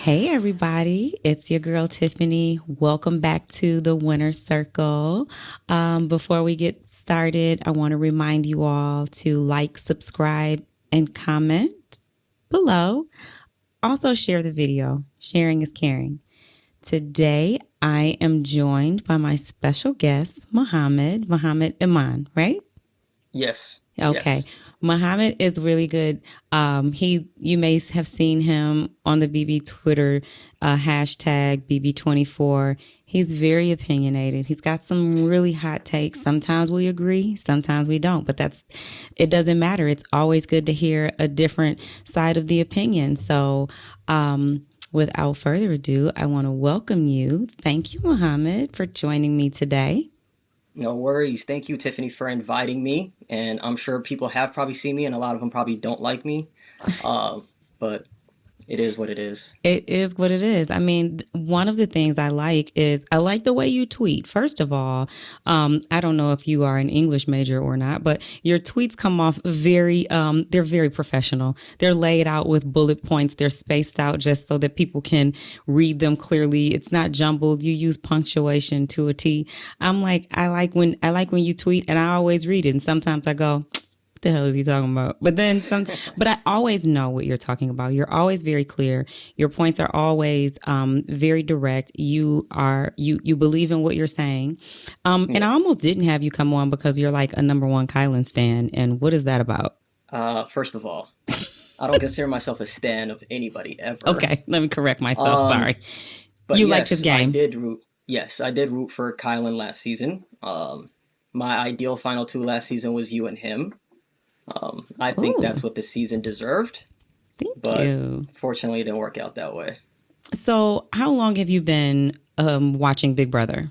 Hey, everybody. It's your girl, Tiffany. Welcome back to the Winner's Circle. Before we get started, I want to remind you all to like, subscribe, and comment below. Also, share the video. Sharing is caring. Today, I am joined by my special guest, Mohamed Iman, right? Yes. Okay. Yes. Muhammad is really good. You may have seen him on the BB Twitter hashtag BB24. He's very opinionated. He's got some really hot takes. Sometimes we agree, sometimes we don't, but it doesn't matter. It's always good to hear a different side of the opinion. Without further ado, I want to welcome you. Thank you, Muhammad, for joining me today. No worries. Thank you, Tiffany, for inviting me. And I'm sure people have probably seen me, and a lot of them probably don't like me. Uh, but it is what it is. It is what it is. I mean, one of the things I like is I like the way you tweet. First of all, I don't know if you are an English major or not, but your tweets come off they're very professional. They're laid out with bullet points. They're spaced out just so that people can read them clearly. It's not jumbled. You use punctuation to a T. I like when you tweet, and I always read it. And sometimes I go, the hell is he talking about? But I always know what you're talking about. You're always very clear. Your points are always very direct. You believe in what you're saying. And Yeah. I almost didn't have you come on because you're like a number one Kylan stan. And what is that about? First of all, I don't consider myself a stan of anybody ever. Okay, let me correct myself. Um, Sorry. but You liked his yes, I game. did root. Yes, I did root for Kylan last season. My ideal final two last season was you and him. I think Oh, that's what the season deserved, thank but you. fortunately, it didn't work out that way. So, how long have you been watching Big Brother?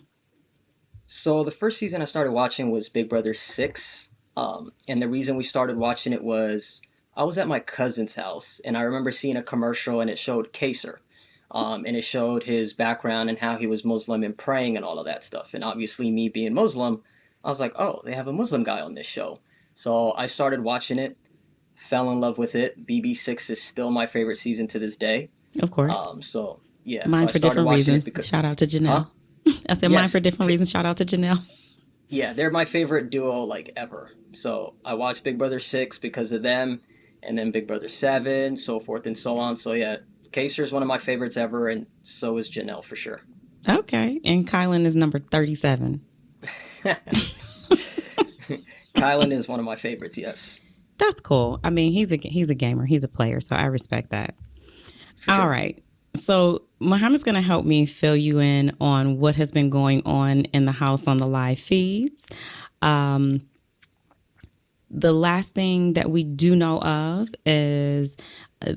So the first season I started watching was Big Brother 6. And the reason we started watching it was I was at my cousin's house and I remember seeing a commercial and it showed Kaser. And it showed his background and how he was Muslim and praying and all of that stuff. And obviously, me being Muslim, I was like, oh, they have a Muslim guy on this show. So I started watching it, fell in love with it. BB6 is still my favorite season to this day. Of course. So Mine I for started different watching it reasons. because, Shout out to huh? Janelle. I said mine for Yes, different reasons. Shout out to Janelle. yeah, they're my favorite duo like ever. So I watched Big Brother 6 because of them, and then Big Brother 7, so forth and so on. So yeah, Kaser is one of my favorites ever, and so is Janelle for sure. Okay. And Kylan is number 37. Kylan is one of my favorites, yes, That's cool. I mean, he's a gamer. He's a player, so I respect that. for All sure. right. So Muhammad's going to help me fill you in on what has been going on in the house on the live feeds. Um, the last thing that we do know of is uh,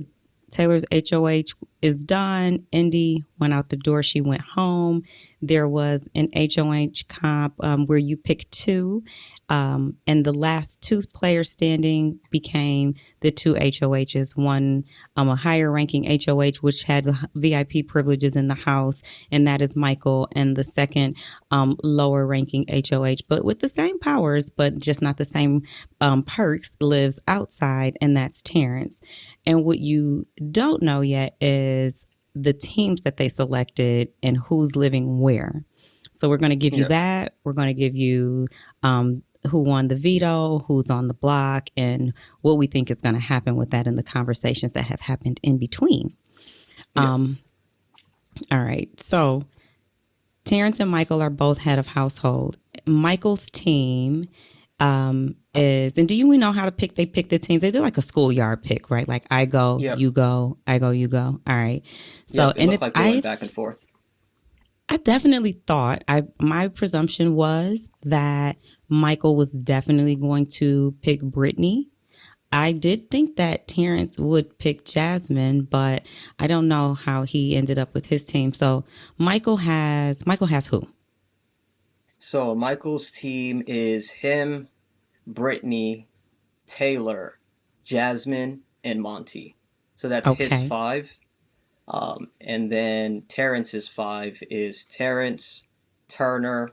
Taylor's HOH is done. Indy went out the door. She went home. There was an HOH comp where you pick two. And the last two players standing became the two HOHs. One, a higher ranking HOH, which had the VIP privileges in the house, and that is Michael. And the second, lower ranking HOH, but with the same powers, but just not the same perks, lives outside, and that's Terrence. And what you don't know yet is the teams that they selected and who's living where. So we're going to give you Yeah, that. We're going to give you who won the veto, who's on the block, and what we think is going to happen with that in the conversations that have happened in between. yeah. All right. So Terrence and Michael are both head of household. Michael's team is, and do you know how to pick? They pick the teams. They do like a schoolyard pick, right? Like I go, Yep, you go, I go, you go. All right. So, yep. It and looked it's like they went back and forth. I definitely thought my presumption was that Michael was definitely going to pick Brittany. I did think that Terrence would pick Jasmine, but I don't know how he ended up with his team. So Michael has who? So Michael's team is him, Brittany, Taylor, Jasmine, and Monty. So that's his Okay. five. And then Terrence's five is Terrence, Turner,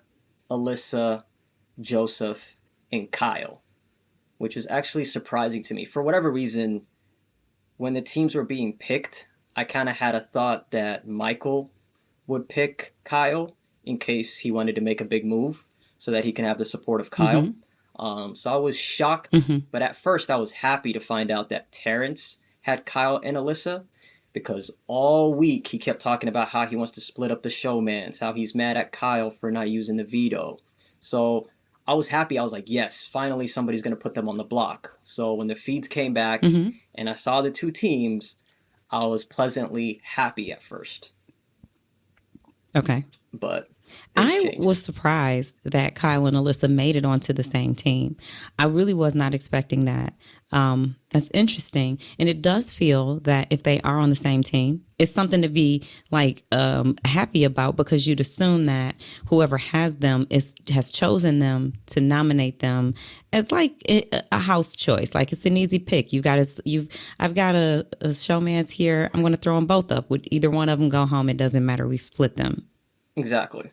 Alyssa, Joseph, and Kyle, which is actually surprising to me. For whatever reason, when the teams were being picked, I kind of had a thought that Michael would pick Kyle in case he wanted to make a big move so that he can have the support of Kyle. Mm-hmm. So I was shocked, Mm-hmm. but at first I was happy to find out that Terrence had Kyle and Alyssa because all week he kept talking about how he wants to split up the showmans, how he's mad at Kyle for not using the veto. So I was happy. I was like, yes, finally somebody's going to put them on the block. So when the feeds came back Mm-hmm. and I saw the two teams, I was pleasantly happy at first, Okay. but things I changed. was surprised that Kyle and Alyssa made it onto the same team. I really was not expecting that. That's interesting. And it does feel that if they are on the same team, it's something to be like happy about because you'd assume that whoever has them has chosen them to nominate them as like a house choice. Like it's an easy pick. I've got a showman's here. I'm going to throw them both up. Would either one of them go home? It doesn't matter. We split them. Exactly.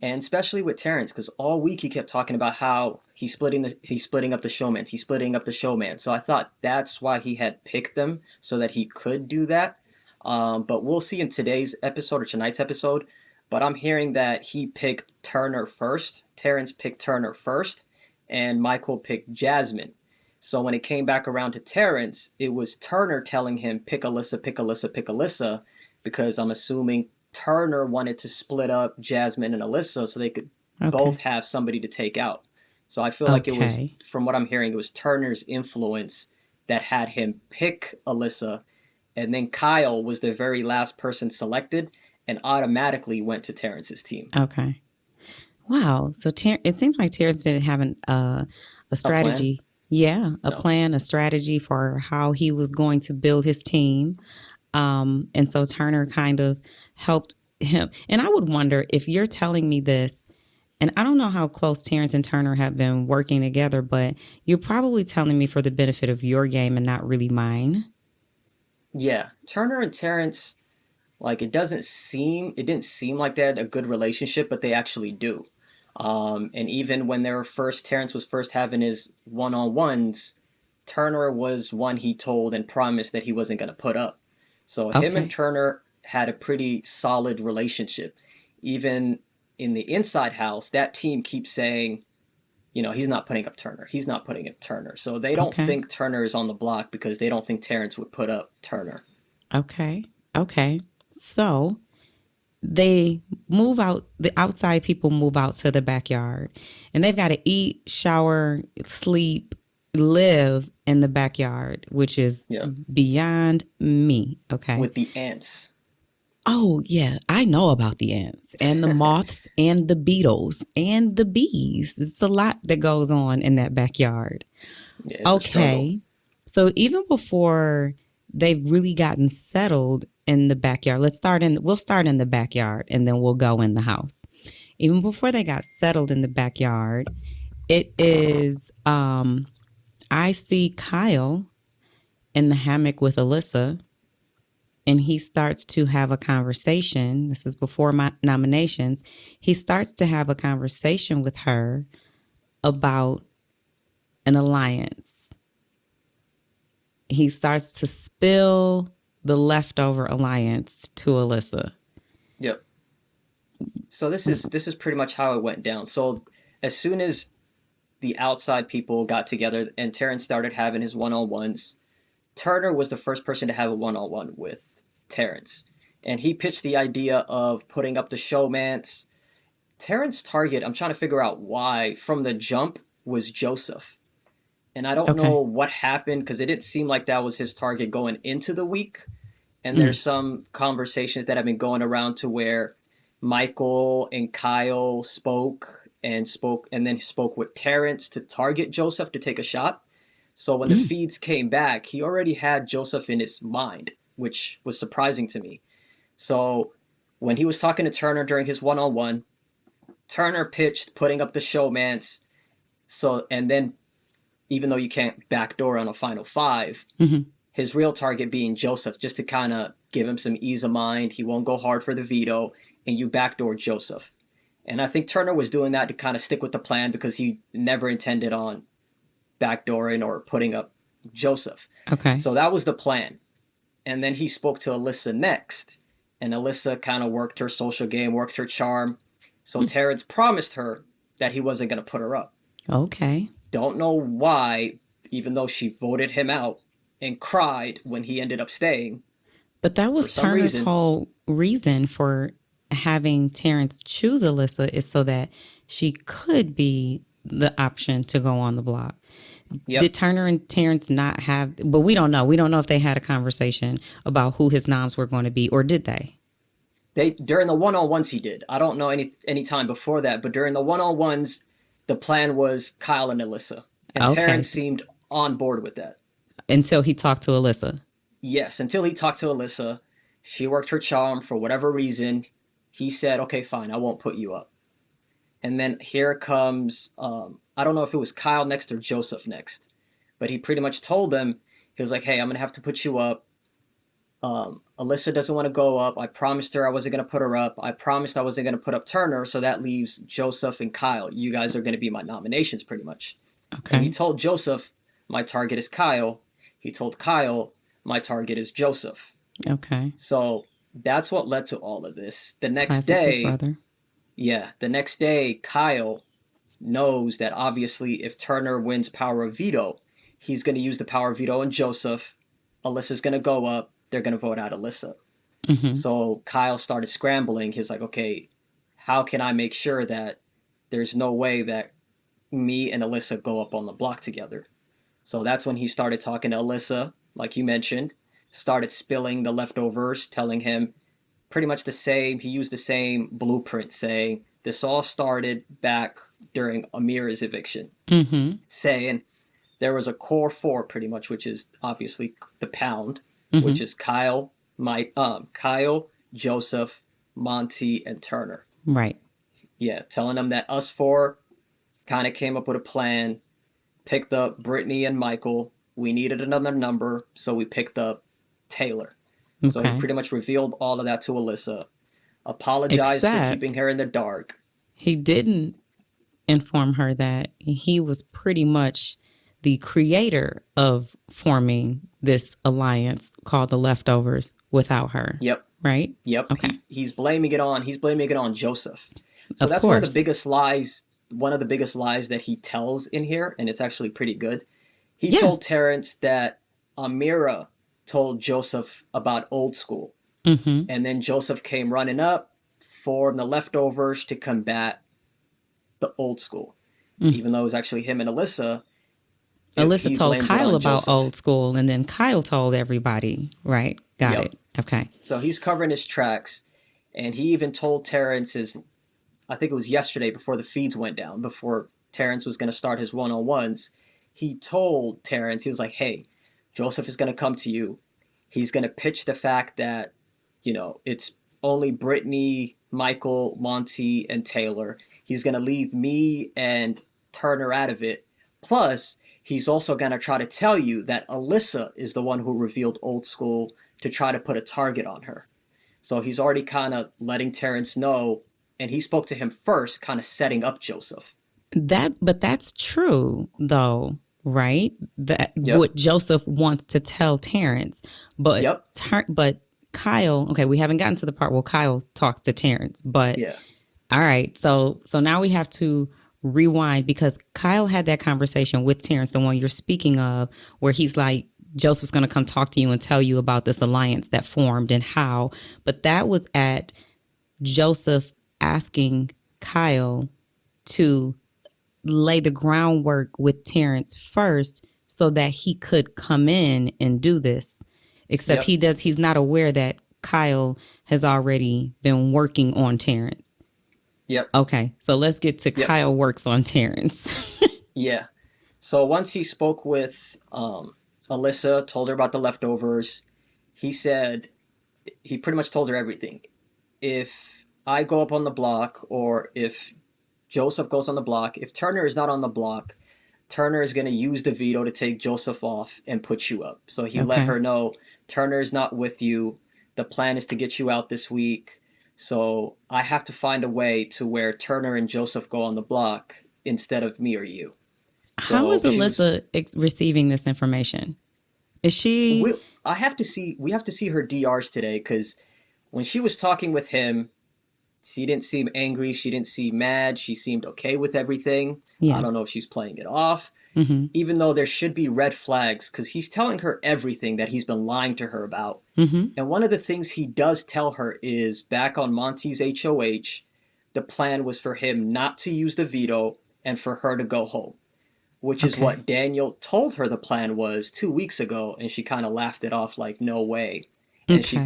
And especially with Terrence, because all week he kept talking about how he's splitting up the showmans, he's splitting up the showman. So I thought that's why he had picked them so that he could do that. But we'll see in today's episode or tonight's episode. But I'm hearing that he picked Turner first. Terrence picked Turner first, and Michael picked Jasmine. So when it came back around to Terrence, it was Turner telling him pick Alyssa, pick Alyssa, pick Alyssa, because I'm assuming Turner wanted to split up Jasmine and Alyssa so they could both Okay. have somebody to take out. So I feel like it was, Okay. from what I'm hearing, it was Turner's influence that had him pick Alyssa, and then Kyle was the very last person selected and automatically went to Terrence's team. Okay. Wow. So it seems like Terrence didn't have a A plan? strategy. Yeah, a No. plan, a strategy for how he was going to build his team. And so Turner kind of helped him. And I would wonder if you're telling me this, and I don't know how close Terrence and Turner have been working together, but you're probably telling me for the benefit of your game and not really mine. Yeah, Turner and Terrence, like it didn't seem like they had a good relationship, but they actually do. And even when they were first, Terrence was first having his one-on-ones, Turner was one he told and promised that he wasn't going to put up. So him and Okay. Turner had a pretty solid relationship. Even in the inside house, that team keeps saying, he's not putting up Turner. He's not putting up Turner. So they don't Okay. think Turner is on the block because they don't think Terrence would put up Turner. Okay. Okay. So they move out, the outside people move out to the backyard and they've got to eat, shower, sleep, live in the backyard, which is Yeah. beyond me. Okay. With the ants. Oh, yeah. I know about the ants and the moths and the beetles and the bees. It's a lot that goes on in that backyard. Yeah, it's a struggle. Okay. So even before they've really gotten settled in the backyard, we'll start in the backyard and then we'll go in the house. Even before they got settled in the backyard, it is I see Kyle in the hammock with Alyssa and he starts to have a conversation. This is before my nominations. He starts to have a conversation with her about an alliance. He starts to spill the leftover alliance to Alyssa. Yep. So this is pretty much how it went down. So as soon as the outside people got together and Terrence started having his one-on-ones, Turner was the first person to have a one-on-one with Terrence. And he pitched the idea of putting up the showmance. Terrence's target, I'm trying to figure out why, from the jump was Joseph. And I don't know Okay. what happened because it didn't seem like that was his target going into the week. And Mm. there's some conversations that have been going around to where Michael and Kyle spoke and then spoke with Terrence to target Joseph to take a shot. So when the Mm. feeds came back, he already had Joseph in his mind, which was surprising to me. So when he was talking to Turner during his one-on-one, Turner pitched putting up the showmance. So and then even though you can't backdoor on a final five, Hmm. his real target being Joseph, just to kind of give him some ease of mind. He won't go hard for the veto, and you backdoor Joseph. And I think Turner was doing that to kind of stick with the plan because he never intended on backdooring or putting up Joseph. Okay. So that was the plan. And then he spoke to Alyssa next. And Alyssa kind of worked her social game, worked her charm. So Terrence promised her that he wasn't going to put her up. Okay. Don't know why, even though she voted him out and cried when he ended up staying, But that for was some Turner's reason. whole reason for having Terrence choose Alyssa is so that she could be the option to go on the block. Did Yep. Turner and Terrence not have, but we don't know. We don't know if they had a conversation about who his noms were going to be, or did they? They during the one on ones he did. I don't know any time before that, but during the one on ones, the plan was Kyle and Alyssa, and Okay. Terrence seemed on board with that. Until he talked to Alyssa. Yes, until he talked to Alyssa, she worked her charm for whatever reason. He said, "Okay, fine, I won't put you up." And then here comes, I don't know if it was Kyle next or Joseph next, but he pretty much told them, he was like, "Hey, I'm gonna have to put you up. Alyssa doesn't want to go up. I promised her I wasn't going to put her up. I promised I wasn't going to put up Turner, so that leaves Joseph and Kyle. You guys are going to be my nominations pretty much." And he Okay. told Joseph, "My target is Kyle." He told Kyle, "My target is Joseph." Okay. So that's what led to all of this. The next Classic Big day, Brother. yeah, the next day, Kyle knows that obviously if Turner wins power of veto, he's going to use the power of veto on Joseph. Alyssa's going to go up. They're going to vote out Alyssa. Mm-hmm. So Kyle started scrambling. He's like, okay, how can I make sure that there's no way that me and Alyssa go up on the block together? So that's when he started talking to Alyssa, like you mentioned, started spilling the leftovers, telling him pretty much the same. He used the same blueprint, saying this all started back during Amira's eviction, Mm-hmm. saying there was a core four, pretty much, which is obviously the pound, Mm-hmm. which is Kyle, Joseph, Monty, and Turner. Right. Yeah, telling them that us four kind of came up with a plan, picked up Brittany and Michael. We needed another number, so we picked up Taylor. So he Okay. pretty much revealed all of that to Alyssa, apologized for keeping Except her in the dark. he didn't inform her that he was pretty much the creator of forming this alliance called the Leftovers without her. Yep, Right? yep. Okay. He's blaming it on Joseph. So Of that's one of the course. biggest lies. One of the biggest lies that he tells in here, and it's actually pretty good. He Yeah. told Terrence that Amira told Joseph about old school, Mm-hmm. and then Joseph came running up, formed the leftovers to combat the old school. Mm. Even though it was actually him and Alyssa, Alyssa he told blames it Kyle on about old Joseph. school, and then Kyle told everybody. Right. Got Yep. it. Okay. So he's covering his tracks, and he even told Terrence I think it was yesterday before the feeds went down, before Terrence was going to start his one on ones. He told Terrence, he was like, "Hey, Joseph is going to come to you. He's going to pitch the fact that, it's only Brittany, Michael, Monty, and Taylor. He's going to leave me and Turner out of it. Plus, he's also going to try to tell you that Alyssa is the one who revealed old school to try to put a target on her." So he's already kind of letting Terrence know, and he spoke to him first, kind of setting up Joseph. But that's true though, right? That Yep. what Joseph wants to tell Terrence, but Yep. but Kyle. Okay, we haven't gotten to the part where Kyle talks to Terrence, but Yeah. all right. So now we have to rewind because Kyle had that conversation with Terrence, the one you're speaking of, where he's like, Joseph's going to come talk to you and tell you about this alliance that formed and how. But that was at Joseph asking Kyle to lay the groundwork with Terrence first so that he could come in and do this. Except Yep. he's not aware that Kyle has already been working on Terrence. Yep. Okay, so let's get to Yep. Kyle works on Terrence. Yeah. So once he spoke with Alyssa, told her about the leftovers, he said, he pretty much told her everything. If I go up on the block, or if Joseph goes on the block, if Turner is not on the block, Turner is going to use the veto to take Joseph off and put you up. So he let Okay. her know Turner is not with you. The plan is to get you out this week. So I have to find a way to where Turner and Joseph go on the block instead of me or you. How is So she was, Alyssa receiving this information? Is she we, We have to see her DRs today because when she was talking with him, she didn't seem angry. She didn't seem mad. She seemed okay with everything. I Yeah. don't know if she's playing it off, Mm-hmm. even though there should be red flags because he's telling her everything that he's been lying to her about. Mm-hmm. And one of the things he does tell her is back on Monty's HOH, the plan was for him not to use the veto and for her to go home, which is Okay. what Daniel told her the plan was 2 weeks ago, and she kind of laughed it off like no way. And Okay.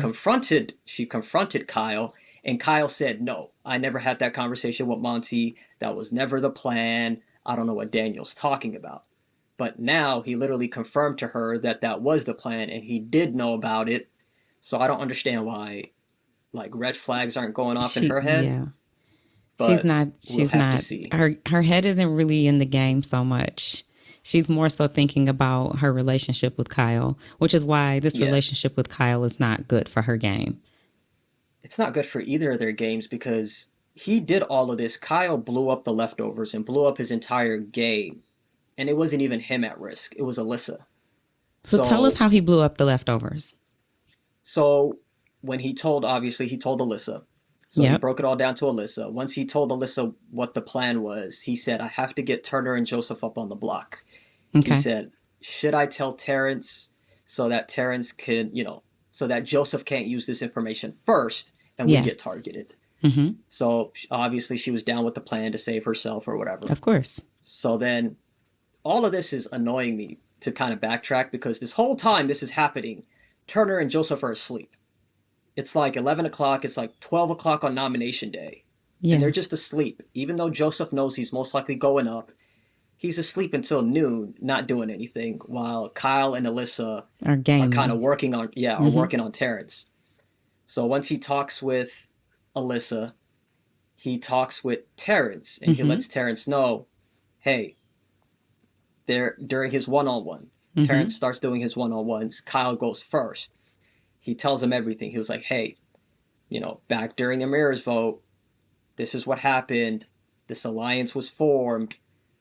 she confronted Kyle, and Kyle said, "No, I never had that conversation with Monty. That was never the plan. I don't know what Daniel's talking about." But now he literally confirmed to her that that was the plan and he did know about it. So I don't understand why like red flags aren't going off in her head, Yeah. She's but not we'll she's have to not see. her head isn't really in the game so much. She's more so thinking about her relationship with Kyle, which is why this Yeah. relationship with Kyle is not good for her game. It's not good for either of their games because he did all of this. Kyle blew up the leftovers and blew up his entire game. And it wasn't even him at risk. It was Alyssa. So tell us So how he blew up the leftovers. so when he told obviously he told Alyssa. So he Yep. broke it all down to Alyssa. Once he told Alyssa what the plan was, he said, I have to get Turner and Joseph up on the block. He Okay. said, should I tell Terrence so that Terrence can, so that Joseph can't use this information first and we get Yes. targeted? Mm-hmm. So obviously she was down with the plan to save herself or whatever. Of course. So then all of this is annoying me to kind of backtrack because this whole time this is happening, Turner and Joseph are asleep. It's like 11 o'clock, it's like 12 o'clock on nomination day. And they're Yeah. just asleep. Even though Joseph knows he's most likely going up, he's asleep until noon, not doing anything, while Kyle and Alyssa Or are kind of gaming. are Mm-hmm. working on Terrence. So once he talks with Alyssa, he talks with Terrence and he Mm-hmm. lets Terrence know, hey, there during his one-on-one, Mm-hmm. Terrence starts doing his one-on-ones. Kyle goes first. He tells him everything. He was like, hey, back during the mirrors vote, this is what happened. This alliance was formed.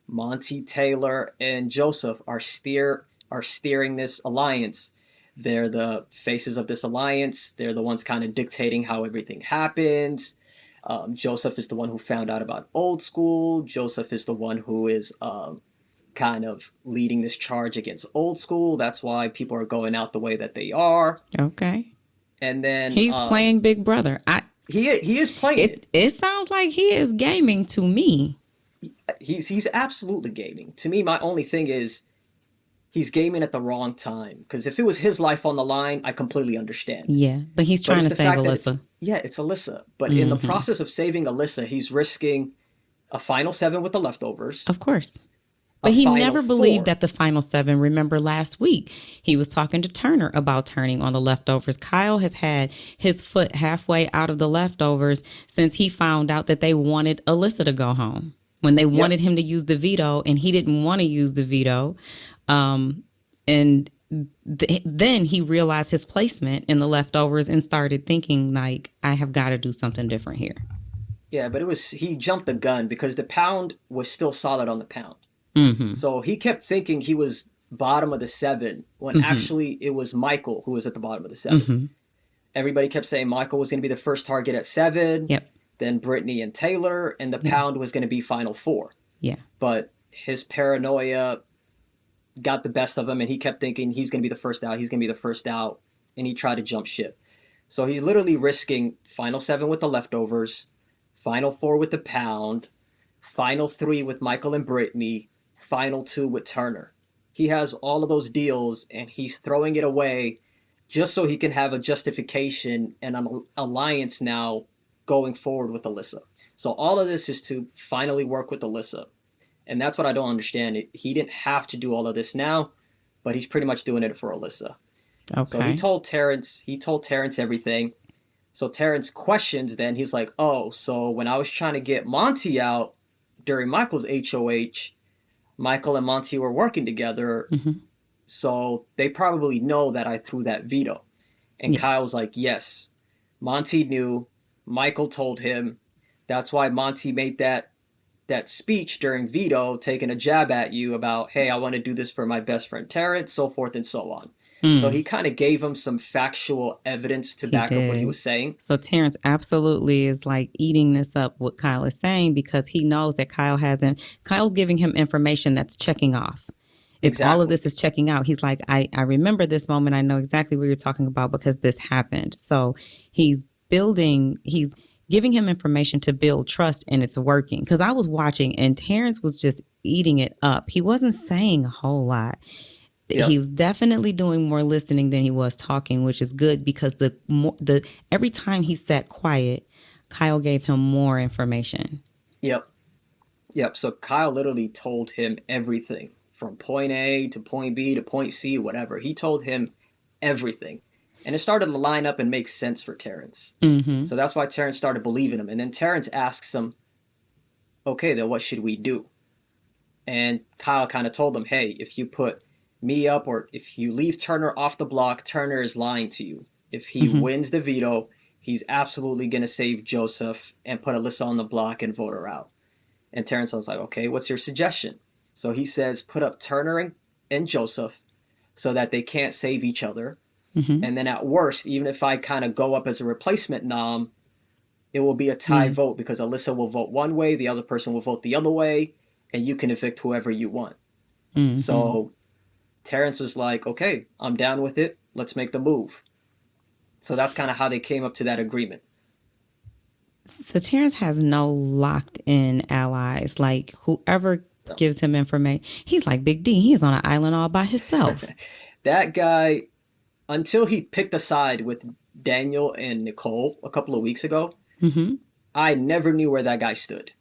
Monty, Taylor, and Joseph are steering this alliance. They're the faces of this alliance. They're the ones kind of dictating how everything happens. Joseph is the one who found out about old school. Joseph is the one who is kind of leading this charge against old school. That's why people are going out the way that they are. Okay. And then He's playing Big Brother. he is playing it. It sounds like he is gaming to me. He's absolutely gaming. To me, my only thing is he's gaming at the wrong time. Because if it was his life on the line, I completely understand. Yeah, but he's But trying it's to the save fact that Alyssa. it's Alyssa. But in the Mm-hmm. process of saving Alyssa, he's risking a final seven with the leftovers, Of course. a But he final never believed four. that the final seven. Remember last week, he was talking to Turner about turning on the leftovers. Kyle has had his foot halfway out of the leftovers since he found out that they wanted Alyssa to go home. When they Yep. wanted him to use the veto and he didn't want to use the veto. And then he realized his placement in the leftovers and started thinking, like, I have got to do something different here. Yeah, but he jumped the gun because the pound was still solid on the pound. Mm-hmm. So he kept thinking he was bottom of the seven when Mm-hmm. actually it was Michael who was at the bottom of the seven. Mm-hmm. Everybody kept saying Michael was going to be the first target at seven, Yep. then Brittany and Taylor, and the Yeah. pound was going to be final four. Yeah. But his paranoia got the best of him, and he kept thinking he's going to be the first out, he's going to be the first out, and he tried to jump ship. So he's literally risking final seven with the leftovers, final four with the pound, final three with Michael and Brittany, final two with Turner. He has all of those deals, and he's throwing it away just so he can have a justification and an alliance now going forward with Alyssa. So all of this is to finally work with Alyssa. And that's what I don't understand. He didn't have to do all of this now, but he's pretty much doing it for Alyssa. So Okay. he told Terrence everything. So Terrence questions then. He's like, oh, so when I was trying to get Monty out during Michael's HOH, Michael and Monty were working together. Mm-hmm. So they probably know that I threw that veto. And Yeah. Kyle's like, yes, Monty knew. Michael told him. That's why Monty made that speech during veto, taking a jab at you about, hey, I want to do this for my best friend Terrence, so forth and so on. So Mm, he kind of gave him some factual evidence to he back up what he did. was saying. So Terrence absolutely is like eating this up, what Kyle is saying, because he knows that Kyle's giving him information that's checking off. If all of Exactly. this is checking out, he's like, I remember this moment. I know exactly what you're talking about because this happened. So he's giving him information to build trust, and it's working. Because I was watching and Terrence was just eating it up. He wasn't saying a whole lot. He Yep. was definitely doing more listening than he was talking, which is good because the every time he sat quiet, Kyle gave him more information. Yep. Yep. So Kyle literally told him everything from point A to point B to point C, whatever. He told him everything. And it started to line up and make sense for Terrence. Mm-hmm. So that's why Terrence started believing him. And then Terrence asks him, okay, then what should we do? And Kyle kind of told him, hey, if you put me up or if you leave Turner off the block, Turner is lying to you. If he Mm-hmm. wins the veto, he's absolutely going to save Joseph and put Alyssa on the block and vote her out. And Terrence was like, okay, what's your suggestion? So he says, put up Turner and Joseph so that they can't save each other. Mm-hmm. And then at worst, even if I kind of go up as a replacement nom, it will be a tie Mm-hmm. vote because Alyssa will vote one way, the other person will vote the other way, and you can evict whoever you want. Mm-hmm. So Terrence was like, okay, I'm down with it. Let's make the move. So that's kind of how they came up to that agreement. So Terrence has no locked in allies. Like whoever So, gives him information, he's like Big D. He's on an island all by himself. that guy, until he picked a side with Daniel and Nicole a couple of weeks ago, Mm-hmm. I never knew where that guy stood.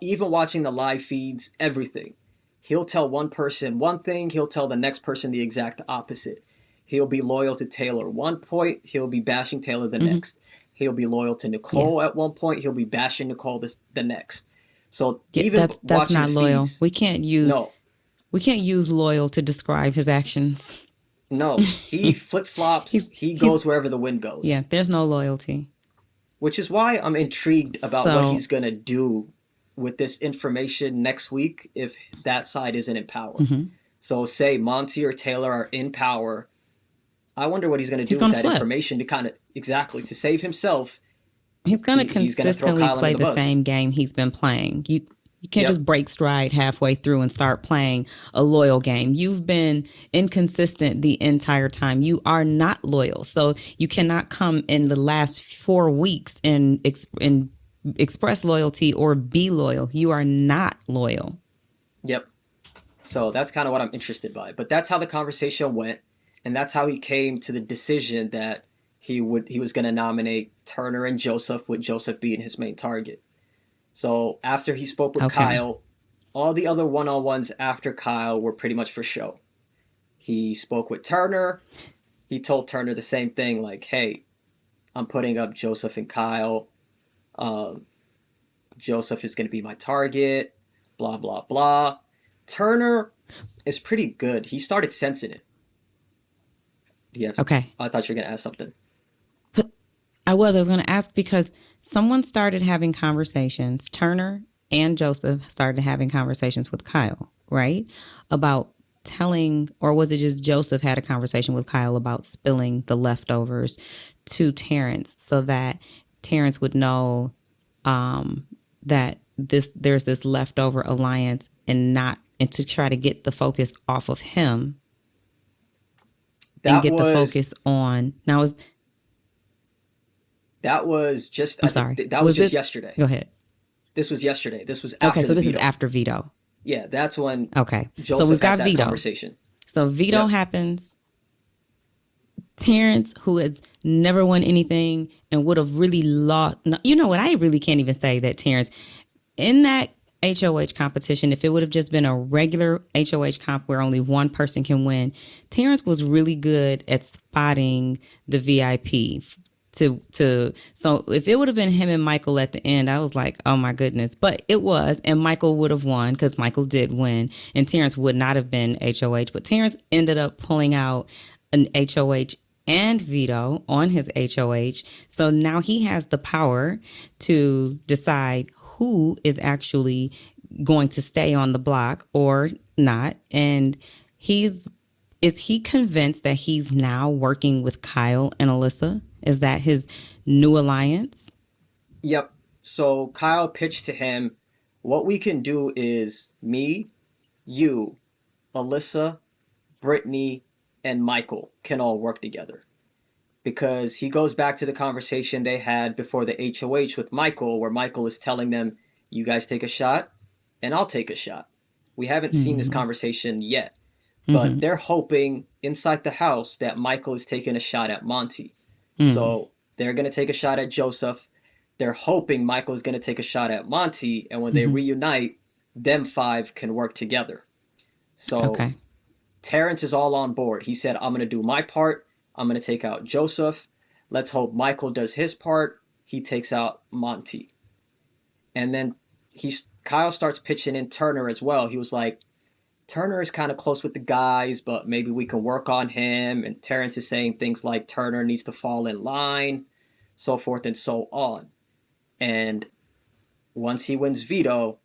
Even watching the live feeds, everything. He'll tell one person one thing, he'll tell the next person the exact opposite. He'll be loyal to Taylor one point, he'll be bashing Taylor the Mm-hmm. next. He'll be loyal to Yeah. Nicole at one point, he'll be bashing Nicole the next. So Yeah, even that's watching the not loyal. feeds, We no, can't use loyal to describe his actions. no. He flip flops, he He's goes wherever the wind goes. yeah, there's no loyalty. Which is why I'm intrigued about what So he's going to do with this information next week if that side isn't in power. mhm. So, say Monty or Taylor are in power. I wonder what he's going to He's do with gonna that flip. information to kind of exactly to save himself. He's gonna He's going to throw consistently Kyle under play the the bus. same game he's been playing. You can't Yep, just break stride halfway through and start playing a loyal game. You've been inconsistent the entire time. You are not loyal. So you cannot come in the last 4 weeks and express loyalty or be loyal. You are not loyal. yep. So that's kind of what I'm interested by. But that's how the conversation went, and that's how he came to the decision that he was going to nominate Turner and Joseph, with Joseph being his main target. So after he spoke with Okay. Kyle, all the other one on ones after Kyle were pretty much for show. He spoke with Turner. He told Turner the same thing, like, hey, I'm putting up Joseph and Kyle. Um, Joseph is going to be my target, blah, blah, blah. Turner is pretty good. He started sensing it. Do you have, Okay. I thought you were going to ask something. I was going to ask because someone started having conversations. Turner and Joseph started having conversations with Kyle, right? About telling, or was it just Joseph had a conversation with Kyle about spilling the leftovers to Terrence so that Terrence would know that there's this leftover alliance and to try to get the focus off of him and That get the was focus on now is that was just I'm I think sorry. that was Was just this yesterday. Go ahead. This was yesterday. This was Okay, after so the this is veto. after veto. Yeah, that's when Okay. So we've Joseph had got that veto. conversation. So veto Yep. happens. Terrence, who has never won anything and would have really lost. No, you know what? I really can't even say that Terrence, in that HOH competition, if it would have just been a regular HOH comp where only one person can win, Terrence was really good at spotting the VIP. So if it would have been him and Michael at the end, I was like, oh my goodness. But it was, and Michael would have won because Michael did win, and Terrence would not have been HOH. But Terrence ended up pulling out an HOH and veto on his HOH. So now he has the power to decide who is actually going to stay on the block or not. And he's is he convinced that he's now working with Kyle and Alyssa? Is that his new alliance? Yep. So Kyle pitched to him, what we can do is me, you, Alyssa, Brittany, and Michael can all work together. Because he goes back to the conversation they had before the HOH with Michael, where Michael is telling them, you guys take a shot, and I'll take a shot. We haven't seen this Mm-hmm. conversation yet, but Mm-hmm. they're hoping inside the house that Michael is taking a shot at Monty. Mm. So they're going to take a shot at Joseph. They're hoping Michael is going to take a shot at Monty, and when they Mm-hmm. reunite, them five can work together. So Okay. Terrence is all on board. He said, I'm going to do my part. I'm going to take out Joseph. Let's hope Michael does his part. He takes out Monty. And then Kyle starts pitching in Turner as well. He was like, Turner is kind of close with the guys, but maybe we can work on him. And Terrence is saying things like Turner needs to fall in line, so forth and so on. And once he wins veto,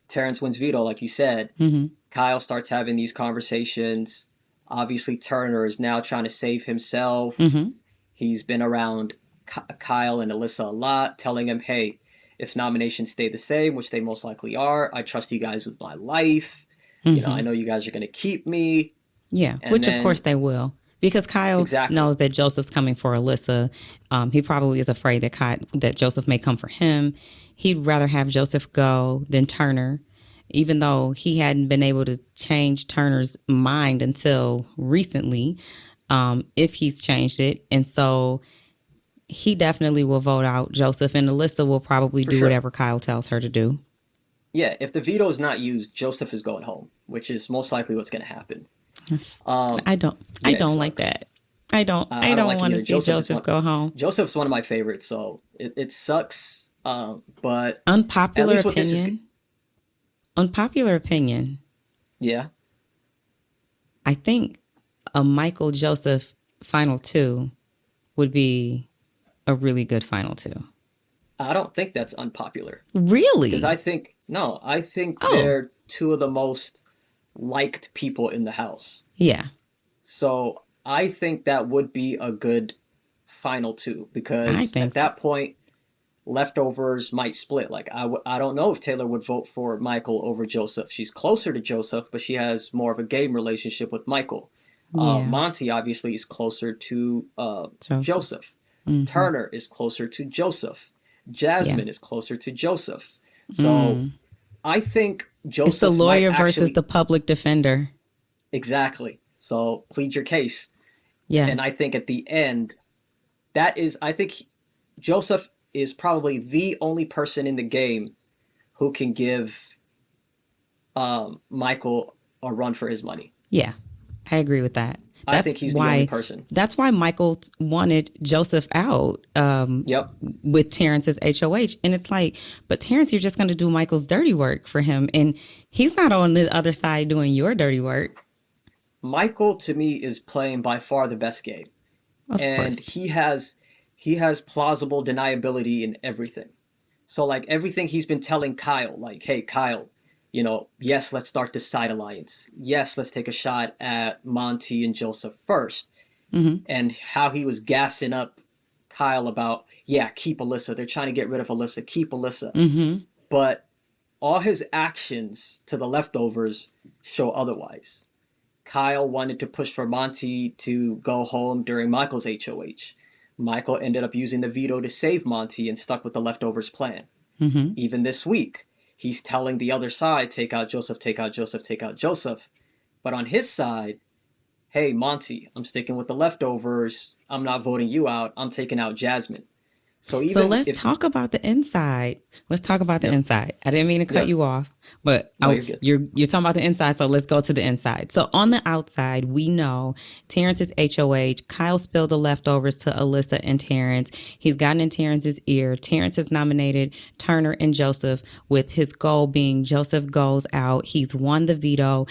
Terrence wins veto, like you said, Mm-hmm. Kyle starts having these conversations. Obviously, Turner is now trying to save himself. Mm-hmm. He's been around Kyle and Alyssa a lot, telling him, hey, if nominations stay the same, which they most likely are, I trust you guys with my life. I Mm-hmm. know you guys are going to keep me. Yeah, And which of then, course they will. Because Kyle exactly. knows that Joseph's coming for Alyssa. He probably is afraid that Joseph may come for him. He'd rather have Joseph go than Turner, even though he hadn't been able to change Turner's mind until recently, if he's changed it. And so he definitely will vote out Joseph, and Alyssa will probably For do sure. whatever Kyle tells her to do. Yeah, if the veto is not used, Joseph is going home, which is most likely what's going to happen. That's- Um, I yeah, it don't like sucks. that. I I don't don't like it want to either. see Joseph go home. Joseph's one of my favorites, so it sucks. But at Unpopular least what this is, opinion. Unpopular opinion. yeah, I think a Michael Joseph final two would be a really good final two. I don't think that's unpopular because Really? I think Oh, they're two of the most liked people in the house. yeah. So I think that would be a good final two I because at think so. that point, leftovers might split. Like I don't know if Taylor would vote for Michael over Joseph. She's closer to Joseph, but she has more of a game relationship with Michael. Yeah, Monty obviously is closer to Joseph. Joseph. Mm-hmm. Turner is closer to Joseph. Yeah. Jasmine is closer to Joseph. So Mm. I think It's the Joseph might lawyer versus actually the public defender. exactly. So plead your case. Yeah. And I think at the end, I think Joseph is probably the only person in the game who can give Michael a run for his money. Yeah. I agree with that. I think he's the only person. That's why Michael wanted Joseph out Yep. with Terrence's HOH. And it's like, but Terrence, you're just going to do Michael's dirty work for him. And he's not on the other side doing your dirty work. Michael to me is playing by far the best game. Of And course. he has plausible deniability in everything. So like everything he's been telling Kyle, like, hey Kyle, yes, let's start this side alliance. Yes, let's take a shot at Monty and Joseph first. Mm-hmm. And how he was gassing up Kyle about, yeah, keep Alyssa. They're trying to get rid of Alyssa. Keep Alyssa. Mm-hmm. But all his actions to the leftovers show otherwise. Kyle wanted to push for Monty to go home during Michael's HOH. Michael ended up using the veto to save Monty and stuck with the leftovers plan. Mm-hmm. Even this week, he's telling the other side, take out Joseph, take out Joseph, take out Joseph. But on his side, hey, Monty, I'm sticking with the leftovers. I'm not voting you out. I'm taking out Jasmine. So So even let's if, talk about the inside. Let's talk about the yep, inside. I didn't mean to cut yep, you off, but no, you're good. you're talking about the inside. So let's go to the inside. So on the outside, we know Terrence's HOH. Kyle spilled the leftovers to Alyssa and Terrence. He's gotten in Terrence's ear. Terrence has nominated Turner and Joseph, with his goal being Joseph goes out. He's won the veto.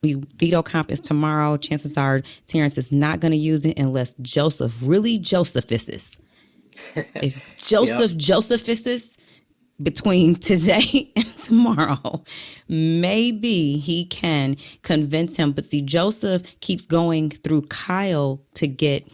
Veto comp is tomorrow. Chances are Terrence is not going to use it unless Joseph really Josephises. If Yep, Josephises, between today and tomorrow, maybe he can convince him. But see, Joseph keeps going through Kyle to get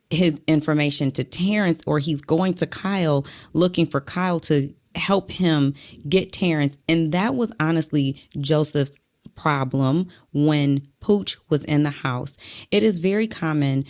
his information to Terrence, or he's going to Kyle looking for Kyle to help him get Terrence. And that was honestly Joseph's problem when Pooch was in the house. It is very common.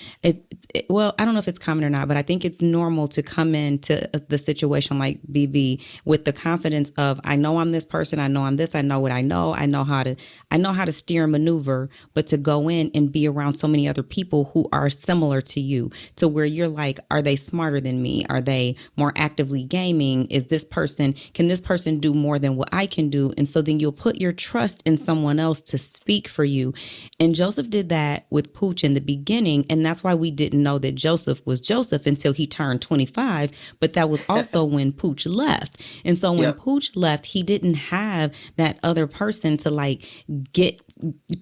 Well, I don't know if it's common or not, but I think it's normal to come into the situation like BB with the confidence of, I know I'm this person, I know I'm this, I know what I know how to steer and maneuver, but to go in and be around so many other people who are similar to you, to where you're like, are they smarter than me? Are they more actively gaming? Can this person do more than what I can do? And so then you'll put your trust in someone else to speak for you. And Joseph did that with Pooch in the beginning. And that's why we didn't know that Joseph was Joseph until he turned 25. But that was also when Pooch left. And so when Yep. Pooch left, he didn't have that other person to like get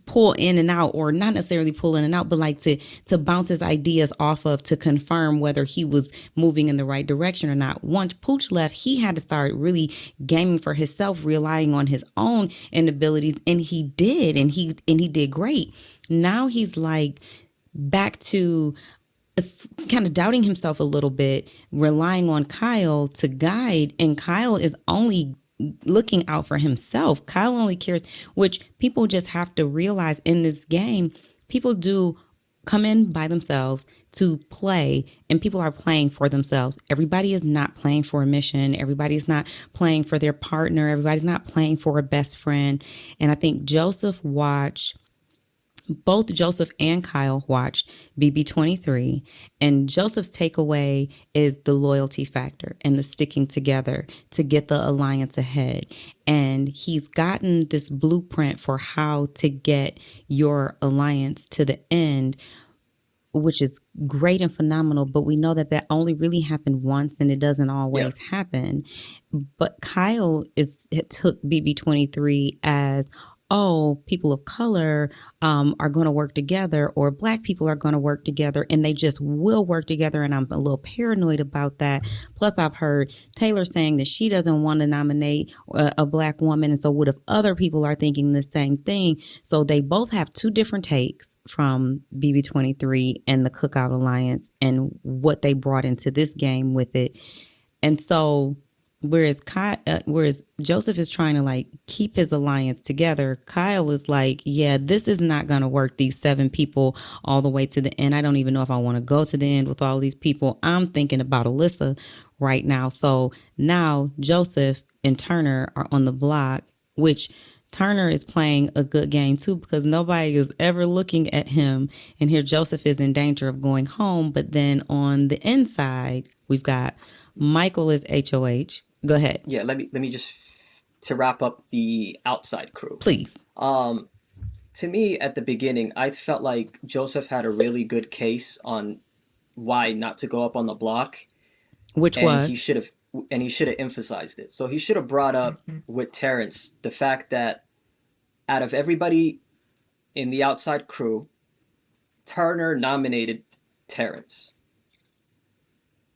pull in and out, or not necessarily pull in and out, but like to bounce his ideas off of, to confirm whether he was moving in the right direction or not. Once Pooch left, he had to start really gaming for himself, relying on his own inabilities, and he did, and he did great. Now he's like back to kind of doubting himself a little bit, relying on Kyle to guide, and Kyle is only looking out for himself. Kyle only cares, which people just have to realize in this game, people do come in by themselves to play, and people are playing for themselves. Everybody is not playing for a mission. Everybody's not playing for their partner. Everybody's not playing for a best friend. And I think both Joseph and Kyle watched BB23, and Joseph's takeaway is the loyalty factor and the sticking together to get the alliance ahead. And he's gotten this blueprint for how to get your alliance to the end, which is great and phenomenal. But we know that only really happened once, and it doesn't always Yep. happen. But Kyle took BB23 as, oh, people of color are going to work together, or black people are going to work together, and they just will work together. And I'm a little paranoid about that. Plus, I've heard Taylor saying that she doesn't want to nominate a black woman. And so what if other people are thinking the same thing? So they both have two different takes from BB23 and the Cookout Alliance and what they brought into this game with it. And so whereas Joseph is trying to like keep his alliance together, Kyle is like, yeah, this is not going to work. These 7 people all the way to the end. I don't even know if I want to go to the end with all these people. I'm thinking about Alyssa right now. So now Joseph and Turner are on the block, which Turner is playing a good game too, because nobody is ever looking at him. And here Joseph is in danger of going home. But then on the inside, we've got Michael is HOH. Go ahead, Yeah. Let me just to wrap up the outside crew. please. To me, at the beginning, I felt like Joseph had a really good case on why not to go up on the block, Which and was he should have emphasized it. So he should have brought up with Terrence the fact that out of everybody in the outside crew, Turner nominated Terrence.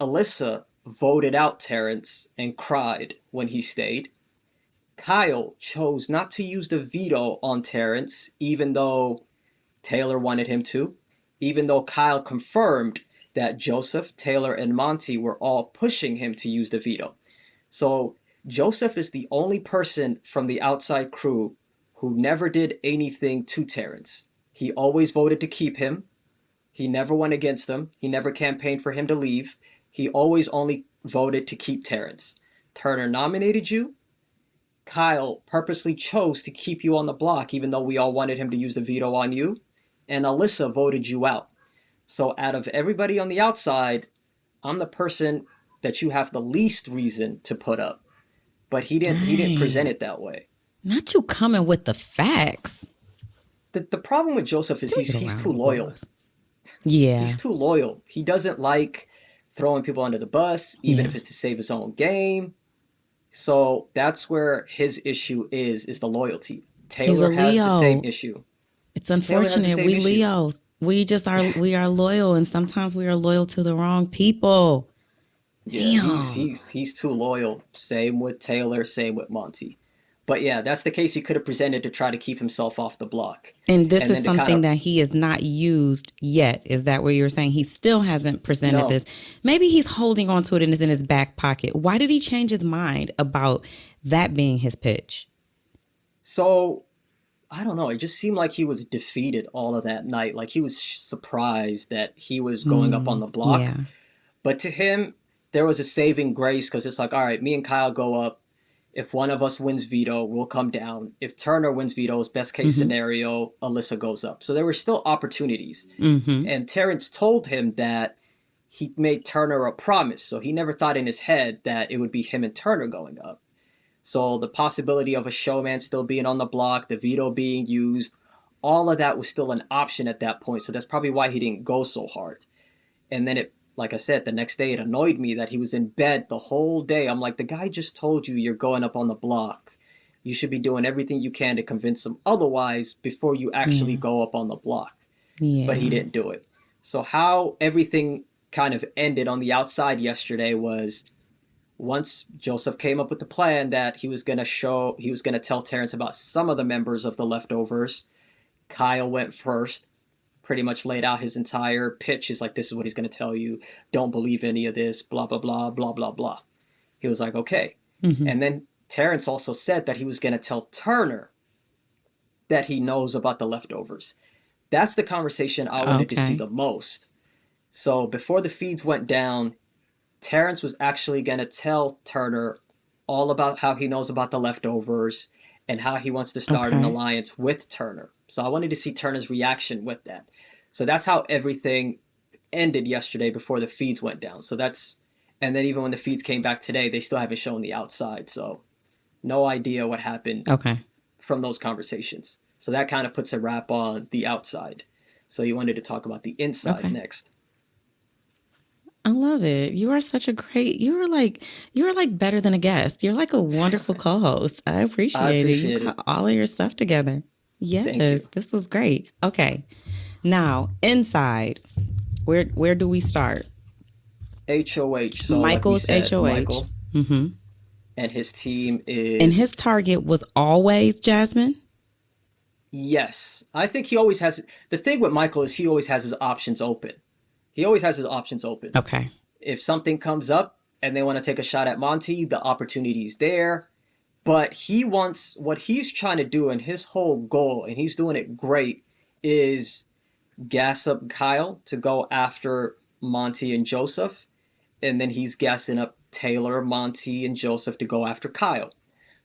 Alyssa voted out Terrence and cried when he stayed. Kyle chose not to use the veto on Terrence, even though Taylor wanted him to, even though Kyle confirmed that Joseph, Taylor, and Monty were all pushing him to use the veto. So Joseph is the only person from the outside crew who never did anything to Terrence. He always voted to keep him. He never went against him. He never campaigned for him to leave. He always only voted to keep Terrence. Turner nominated you. Kyle purposely chose to keep you on the block, even though we all wanted him to use the veto on you. And Alyssa voted you out. So out of everybody on the outside, I'm the person that you have the least reason to put up. But he didn't present dang, it that way. not you coming with the facts. The problem with Joseph is Can we get a he's round too of loyal. applause? Yeah, He's too loyal. He doesn't like throwing people under the bus, even yeah. if it's to save his own game. So that's where his issue is the loyalty. He's a Taylor has the same Leo. issue. It's Taylor has the unfortunate. same We issue. Leos. We are loyal, and sometimes we are loyal to the wrong people. Yeah, Damn. he's too loyal. Same with Taylor, same with Monty. But yeah, that's the case he could have presented to try to keep himself off the block. And this And is then to kind something of that he has not used yet. Is that what you're saying? He still hasn't presented no. this. Maybe he's holding on to it and it's in his back pocket. Why did he change his mind about that being his pitch? So I don't know. It just seemed like he was defeated all of that night. Like he was surprised that he was going up on the block. Yeah. But to him, there was a saving grace because it's like, all right, me and Kyle go up. If one of us wins veto, we'll come down. If Turner wins vetoes, best case Mm-hmm. scenario, Alyssa goes up. So there were still opportunities. Mm-hmm. And Terrence told him that he made Turner a promise. So he never thought in his head that it would be him and Turner going up. So the possibility of a showman still being on the block, the veto being used, all of that was still an option at that point. So that's probably why he didn't go so hard. And then it, like I said, the next day it annoyed me that he was in bed the whole day. I'm like, the guy just told you you're going up on the block. You should be doing everything you can to convince him otherwise before you actually Yeah. go up on the block. But he Yeah. didn't do it. So how everything kind of ended on the outside yesterday was once Joseph came up with the plan that he was going to tell Terrence about some of the members of the leftovers. Kyle went first, pretty much laid out his entire pitch. He's like, this is what he's going to tell you. Don't believe any of this, blah, blah, blah, blah, blah, blah. He was like, okay. Mm-hmm. And then Terrence also said that he was going to tell Turner that he knows about the leftovers. That's the conversation I wanted to see Okay. the most. So before the feeds went down, Terrence was actually going to tell Turner all about how he knows about the leftovers and how he wants to start an Okay. alliance with Turner. So I wanted to see Turner's reaction with that. So that's how everything ended yesterday before the feeds went down. So that's, and then even when the feeds came back today, they still haven't shown the outside. So no idea what happened Okay. from those conversations. So that kind of puts a wrap on the outside. So you wanted to talk about the inside Okay. next. I love it. You are such a great, you are like better than a guest. You're like a wonderful co-host. I I appreciate it. You appreciate it. got all of your stuff together. Thank Yes, you. this was great. Okay. Now, inside, where do we start? HOH. So, like we Michael's said, HOH. Michael Mm-hmm. and his team And his is target was always Jasmine. yes. I think he always has the thing with Michael is he always has his options open. He always has his options open. Okay. If something comes up and they want to take a shot at Monty, the opportunity is there. But he wants what he's trying to do, and his whole goal, and he's doing it great, is gas up Kyle to go after Monty and Joseph, and then he's gassing up Taylor, Monty, and Joseph to go after Kyle.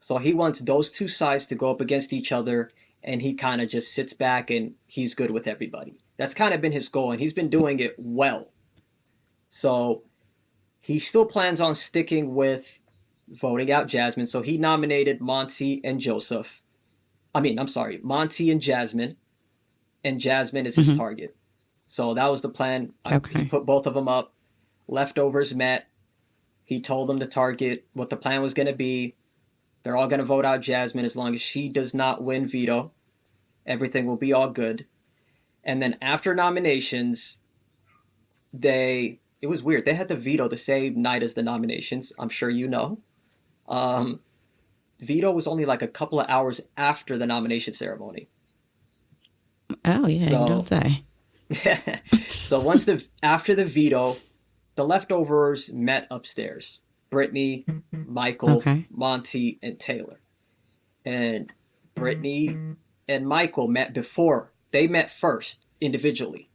So he wants those two sides to go up against each other, and he kind of just sits back and he's good with everybody. That's kind of been his goal, and he's been doing it well. So he still plans on sticking with voting out Jasmine. So he nominated Monty and Joseph. I'm sorry, Monty and Jasmine is his Mm-hmm. target. So that was the plan. He Okay. put both of them up. Leftovers met. He told them the target, what the plan was going to be. They're all going to vote out Jasmine as long as she does not win veto. Everything will be all good. And then after nominations, it was weird. They had the veto the same night as the nominations. I'm sure you know. Um, veto was only like a couple of hours after the nomination ceremony. Oh yeah, you don't So, say. so once the after the veto, the leftovers met upstairs. Brittany, Michael, Okay. Monty, and Taylor. And Brittany and Michael met before. They met first individually.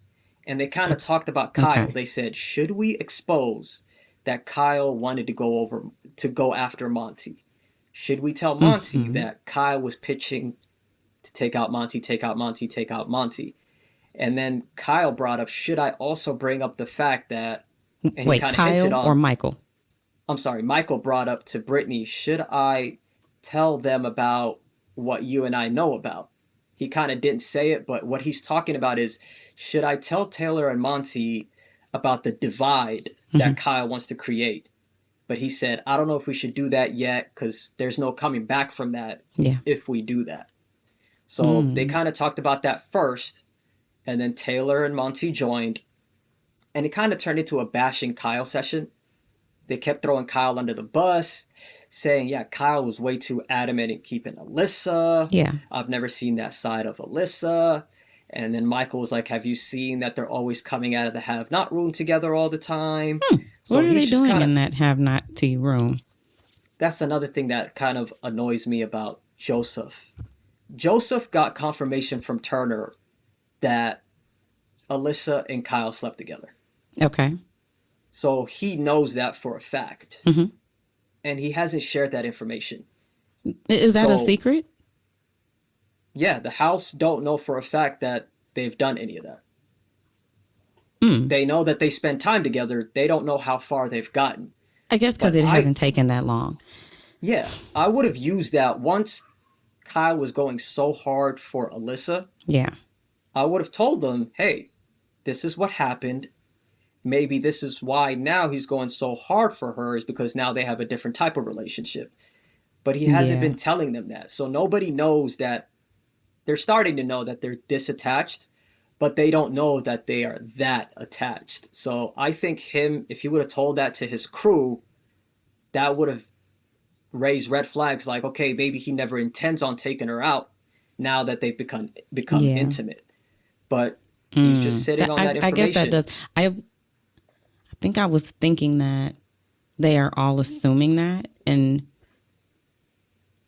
And they kind of talked about Kyle. Okay. They said, should we expose that Kyle wanted to go after Monty? Should we tell Monty Mm-hmm. that Kyle was pitching to take out Monty, take out Monty, take out Monty? And then Kyle brought up, should I also bring up the fact that, and he Wait, kind of hinted Kyle or on, Michael? I'm sorry, Michael brought up to Brittany, should I tell them about what you and I know about? He kind of didn't say it, but what he's talking about is, should I tell Taylor and Monty about the divide Mm-hmm. that Kyle wants to create? But he said, I don't know if we should do that yet because there's no coming back from that Yeah. if we do that. So they Mm. kind of talked about that first, and then Taylor and Monty joined, and it kind of turned into a bashing Kyle session. They kept throwing Kyle under the bus, saying, yeah, Kyle was way too adamant in keeping Alyssa. Yeah. I've never seen that side of Alyssa. And then Michael was like, have you seen that they're always coming out of the have not room together all the time? What So are they he's just doing kind of, in that have not tea room? that's another thing that kind of annoys me about Joseph. Joseph got confirmation from Turner that Alyssa and Kyle slept together. Okay. So he knows that for a fact. Hmm. And he hasn't shared that information. Is that a So secret? yeah, the house don't know for a fact that they've done any of that. Mm. They know that they spend time together. They don't know how far they've gotten. I guess because But it hasn't taken that long. yeah, I would have used that once Kyle was going so hard for Alyssa. Yeah. I would have told them, hey, this is what happened. Maybe this is why now he's going so hard for her, is because now they have a different type of relationship. But he hasn't Yeah. been telling them that. So nobody knows that. They're starting to know that they're disattached, but they don't know that they are that attached. So I think him, if he would have told that to his crew, that would have raised red flags like, okay, maybe he never intends on taking her out now that they've become Yeah. intimate. But he's just Mm. sitting That on that I guess that information. does. I think I was thinking that they are all assuming that, and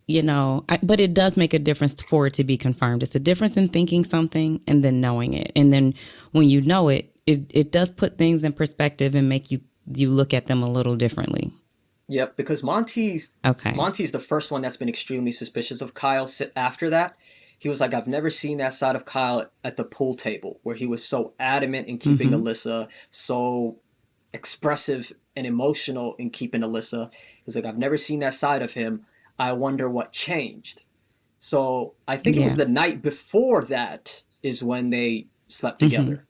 but it does make a difference for it to be confirmed. It's a difference in thinking something and then knowing it, and then when you know it, it does put things in perspective and make you look at them a little differently. Yep, because Okay. Monty's the first one that's been extremely suspicious of Kyle. After that, he was like, I've never seen that side of Kyle at the pool table where he was so adamant in keeping Mm-hmm. Alyssa, so expressive and emotional in keeping Alyssa. He's like, I've never seen that side of him. I wonder what changed. So I think it was Yeah. the night before that is when they slept Mm-hmm. together.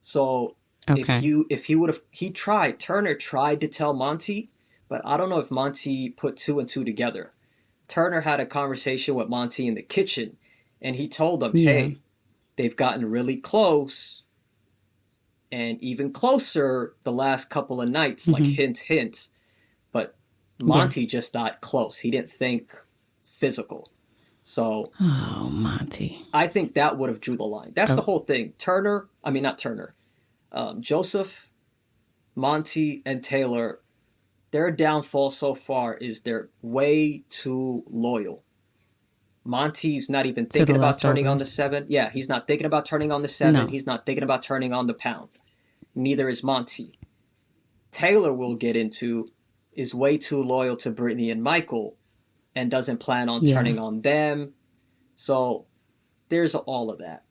So Okay. if he would have he tried Turner tried to tell Monty, but I don't know if Monty put two and two together. Turner had a conversation with Monty in the kitchen, and he told him, Yeah. "Hey, they've gotten really close, and even closer the last couple of nights, like Mm-hmm. hint, hint." But Yeah. Monty just thought close. He didn't think physical. So Oh, Monty. I think that would have drew the line. That's the Oh, whole thing. Turner, I mean not Turner, Joseph, Monty, and Taylor. Their downfall so far is they're way too loyal. Monty's not even to the thinking about turning on the leftovers. seven. Yeah, he's not thinking about turning on the seven. No. He's not thinking about turning on the pound. Neither is Monty. Taylor, we'll get into, is way too loyal to Brittany and Michael and doesn't plan on Yeah. turning on them. So there's all of that.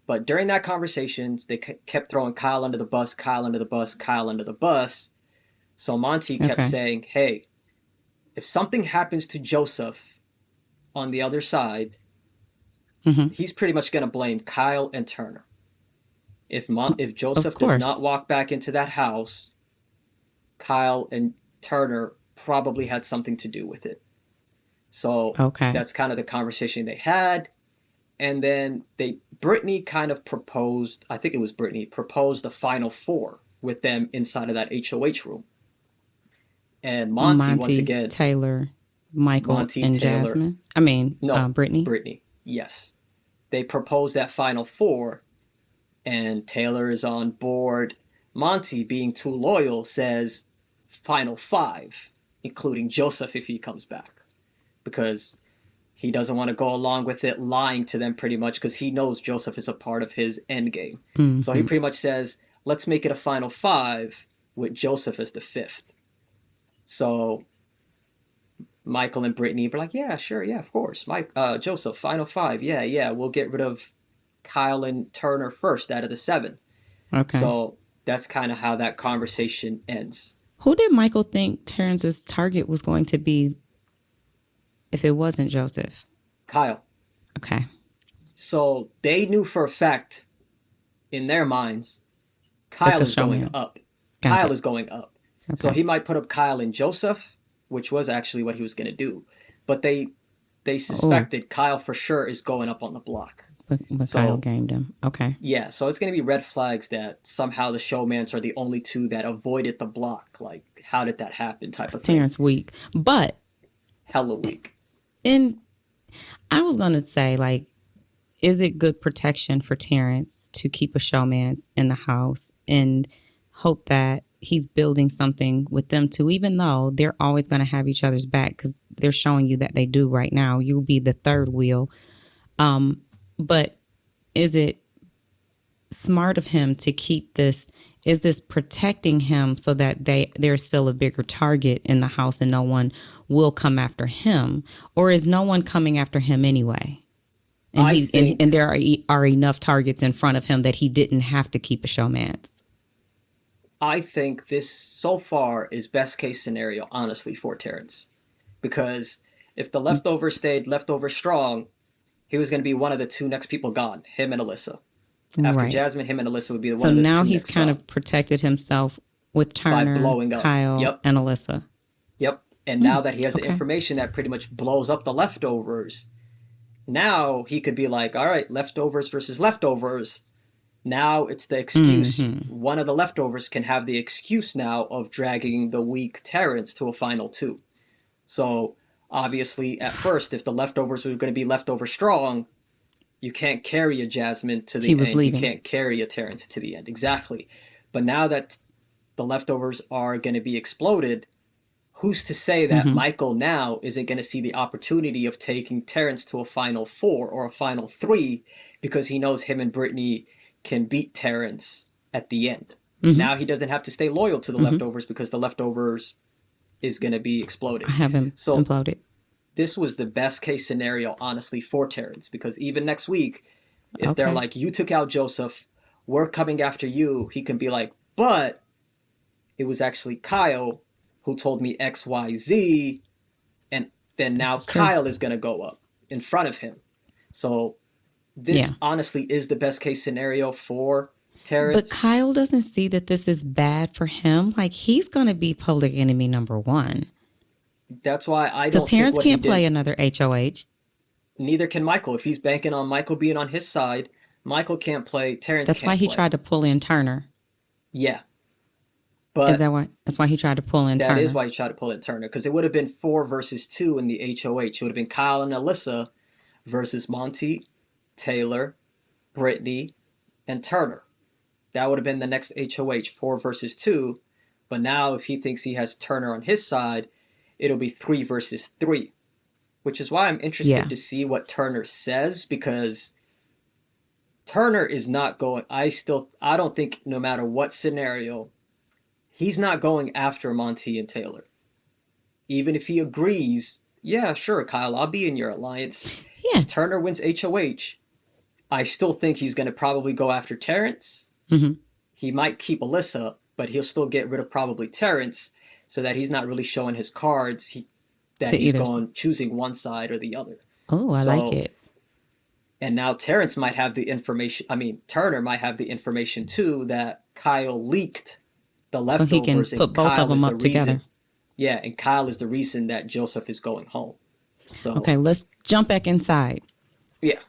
But during that conversations, they kept throwing Kyle under the bus, Kyle under the bus, Kyle under the bus. So Monty kept Okay. saying, hey, if something happens to Joseph on the other side, Mm-hmm. he's pretty much going to blame Kyle and Turner. If Of Joseph does course. not walk back into that house, Kyle and Turner probably had something to do with it. So Okay. that's kind of the conversation they had. And then Brittany kind of proposed, I think it was Brittany, proposed the final four with them inside of that HOH room. And Monty, once Monty, again, Taylor, Michael, Monty, and Taylor, Jasmine. I mean, no, Brittany. Brittany, yes. They proposed that final four, and Taylor is on board. Monty, being too loyal, says final five, including Joseph if he comes back, because he doesn't want to go along with it, lying to them pretty much, because he knows Joseph is a part of his end game. So he Mm-hmm. pretty much says, let's make it a final five with Joseph as the fifth. So Michael and Brittany were like, yeah, sure, yeah, of course. Joseph, final five, yeah, yeah. We'll get rid of Kyle and Turner first out of the seven. Okay. So that's kind of how that conversation ends. Who did Michael think Terrence's target was going to be if it wasn't Joseph? Kyle. Okay. So they knew for a fact in their minds, That Kyle the is going showman's. up. Gotcha. Kyle is going up. So Okay. he might put up Kyle and Joseph, which was actually what he was going to do. But they Oh, suspected Kyle for sure is going up on the block. But Kyle So gamed him. Okay. yeah, so it's going to be red flags that somehow the showmans are the only two that avoided the block. Like, how did that happen? Type 'Cause of thing. Terrence weak. But Hella weak. in I was gonna say, like, is it good protection for Terrence to keep a showman in the house and hope that he's building something with them too, even though they're always going to have each other's back because they're showing you that they do right now. You'll be the third wheel. But is it smart of him to keep this? Is this protecting him so that there's still a bigger target in the house and no one will come after him, or is no one coming after him anyway? And I he and think there are enough targets in front of him that he didn't have to keep a showman's. I think this so far is best case scenario, honestly, for Terrence. Because if the leftover stayed leftover strong, he was going to be one of the two next people gone, him and Alyssa. After Right. Jasmine, him and Alyssa would be So one of the now two he's next kind gone of protected himself with by Turner, blowing up. Kyle, Yep, and Alyssa. yep. And now that he has the Okay. information that pretty much blows up the leftovers, now he could be like, all right, leftovers versus leftovers. Now it's the excuse. One of the leftovers can have the excuse now of dragging the weak Terrence to a final two. So obviously, at first, if the leftovers were going to be leftover strong, you can't carry a Jasmine to He the was end. You leaving. can't carry a Terrence to the end. Exactly. But now that the leftovers are going to be exploded, who's to say that Michael now isn't going to see the opportunity of taking Terrence to a final four or a final three because he knows him and Brittany can beat Terrence at the end. Now he doesn't have to stay loyal to the leftovers because the leftovers is going to be I exploded. have him So imploded. this was the best case scenario, honestly, for Terrence because even next week, if they're Okay. like, you took out Joseph, we're coming after you, he can be like, but it was actually Kyle who told me XYZ, and then This now is true. Kyle is going to go up in front of him. So Yeah. this honestly is the best case scenario for But Terrence. Kyle doesn't see that this is bad for him. Like, he's going to be public enemy number one. That's why I Because don't think Terrence what he can't play did, another HOH. neither can Michael. If he's banking on Michael being on his side, Michael can't play, Terrence That's why can't he play. tried to pull in Turner. Yeah, Is but that why? That's why he tried to pull in that is Turner. why he tried to pull in Turner because it would have been 4 versus 2 in the HOH. It would have been Kyle and Alyssa versus Monty, Taylor, Brittany, and Turner. That would have been the next HOH, 4 versus 2. But now, if he thinks he has Turner on his side, it'll be 3 versus 3, which is why I'm interested Yeah. to see what Turner says because Turner is not going. I don't think no matter what scenario, he's not going after Monty and Taylor. Even if he agrees, yeah, sure, Kyle, I'll be in your alliance. Yeah. If Turner wins HOH, I still think he's going to probably go after Terrence. He might keep Alyssa, but he'll still get rid of probably Terrence so that he's not really showing his cards that To he's either. going choosing one side or the other. Oh, I like So, it. and now Terrence might have the information. I mean, Turner might have the information too that Kyle leaked the So he can leftovers and put both of Kyle is them the up together. reason. Yeah, and Kyle is the reason that Joseph is going home. So, Okay, let's jump back inside. yeah.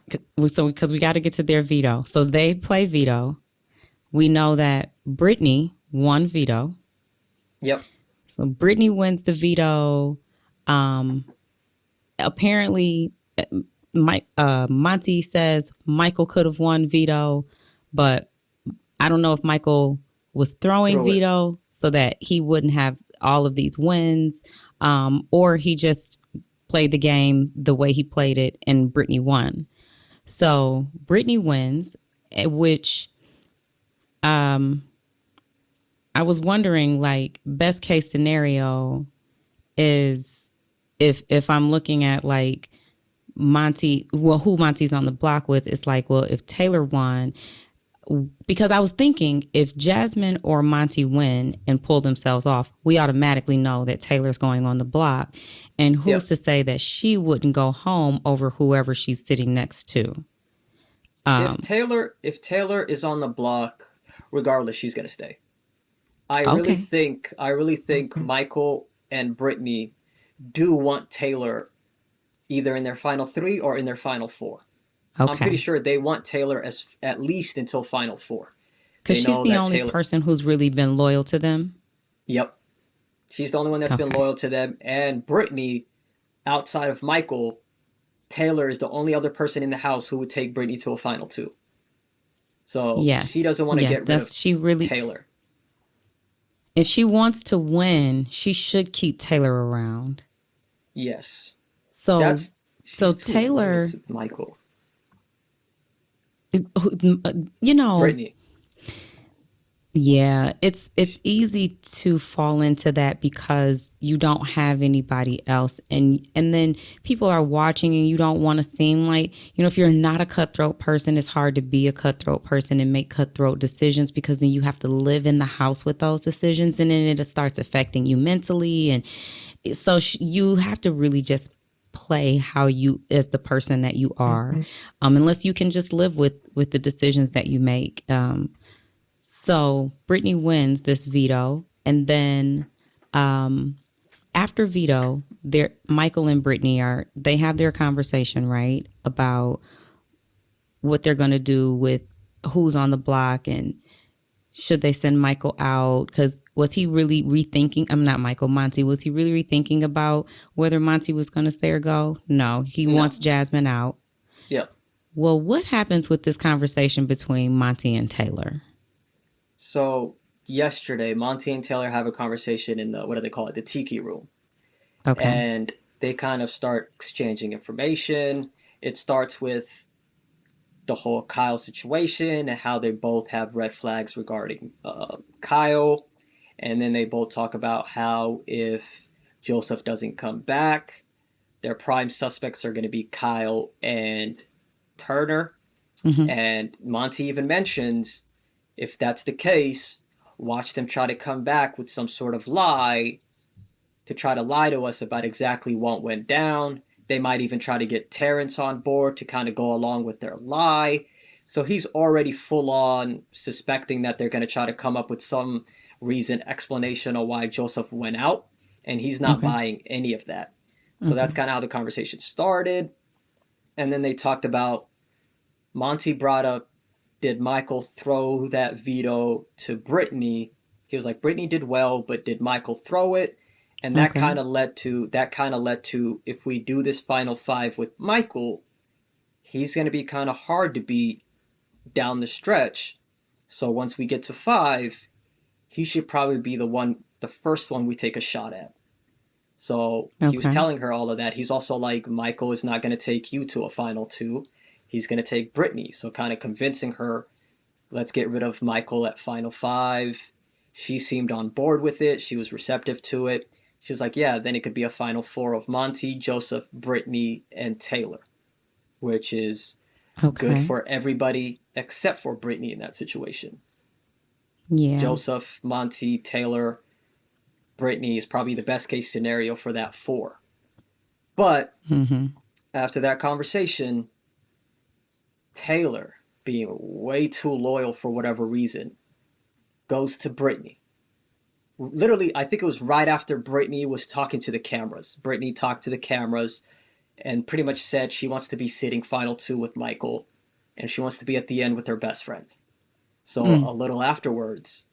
So, because we got to get to their veto. So they play veto. We know that Brittany won veto. Yep. So Brittany wins the veto. Apparently, Monty says Michael could have won veto, but I don't know if Michael was throwing Throw it. veto so that he wouldn't have all of these wins, or he just played the game the way he played it and Brittany won. So Brittany wins, which I was wondering, like, best case scenario is if I'm looking at like Monty, well, who Monty's on the block with, it's like, well, if Taylor won, because I was thinking if Jasmine or Monty win and pull themselves off, we automatically know that Taylor's going on the block. And who's Yep. to say that she wouldn't go home over whoever she's sitting next to? If Taylor is on the block, regardless, she's gonna stay. Okay. I really think Michael and Brittany do want Taylor either in their final three or in their final four. I'm pretty Okay. sure they want Taylor as at least until Final Four. Because They she's know the that only Taylor. person who's really been loyal to them. Yep, she's the only one that's been Okay. loyal to them. And Brittany, outside of Michael, Taylor is the only other person in the house who would take Brittany to a Final Two. So she Yes. doesn't want to Yes. get rid That's of she really. Taylor. If she wants to win, she should keep Taylor around. Yes, So, that's so she's too loyal Taylor, to Michael. you know, Brittany. yeah, it's easy to fall into that because you don't have anybody else, and then people are watching and you don't want to seem like, if you're not a cutthroat person, it's hard to be a cutthroat person and make cutthroat decisions because then you have to live in the house with those decisions, and then it starts affecting you mentally, and so you have to really just play how you as the person that you are, unless you can just live with the decisions that you make. So Brittany wins this veto, and then after veto, Michael and Brittany they have their conversation, right, about what they're going to do with who's on the block and should they send Michael out? Because was he really rethinking? I'm not Michael, Monty. Was he really rethinking about whether Monty was going to stay or go? No, he No. wants Jasmine out. Yeah. Well, what happens with this conversation between Monty and Taylor? So yesterday, Monty and Taylor have a conversation in the, what do they call it, the tiki room, Okay. and they kind of start exchanging information. It starts with the whole Kyle situation and how they both have red flags regarding Kyle, and then they both talk about how if Joseph doesn't come back, their prime suspects are going to be Kyle and Turner. Mm-hmm. And Monty even mentions if that's the case, watch them try to come back with some sort of lie to try to lie to us about exactly what went down. They might even try to get Terrence on board to kind of go along with their lie. So he's already full on suspecting that they're going to try to come up with some reason, explanation of why Joseph went out. And he's not Okay. buying any of that. So Okay. that's kind of how the conversation started. And then they talked about, Monty brought up, did Michael throw that veto to Brittany? He was like, Brittany did well, but did Michael throw it? And Okay. that kind of led to, if we do this final five with Michael, he's going to be kind of hard to beat down the stretch. So once we get to five, he should probably be the first one we take a shot at. So he was Okay. telling her all of that. He's also like, Michael is not going to take you to a final two. He's going to take Brittany. So kind of convincing her, let's get rid of Michael at final five. She seemed on board with it. She was receptive to it. She was like, yeah, then it could be a final four of Monty, Joseph, Brittany, and Taylor, which is good Okay. for everybody except for Brittany in that situation. Yeah. Joseph, Monty, Taylor, Brittany is probably the best case scenario for that four. But Mm-hmm. after that conversation, Taylor, being way too loyal for whatever reason, goes to Brittany. Literally, I think it was right after Brittany was talking to the cameras. Brittany talked to the cameras and pretty much said she wants to be sitting final two with Michael and she wants to be at the end with her best friend. So Mm. a little afterwards,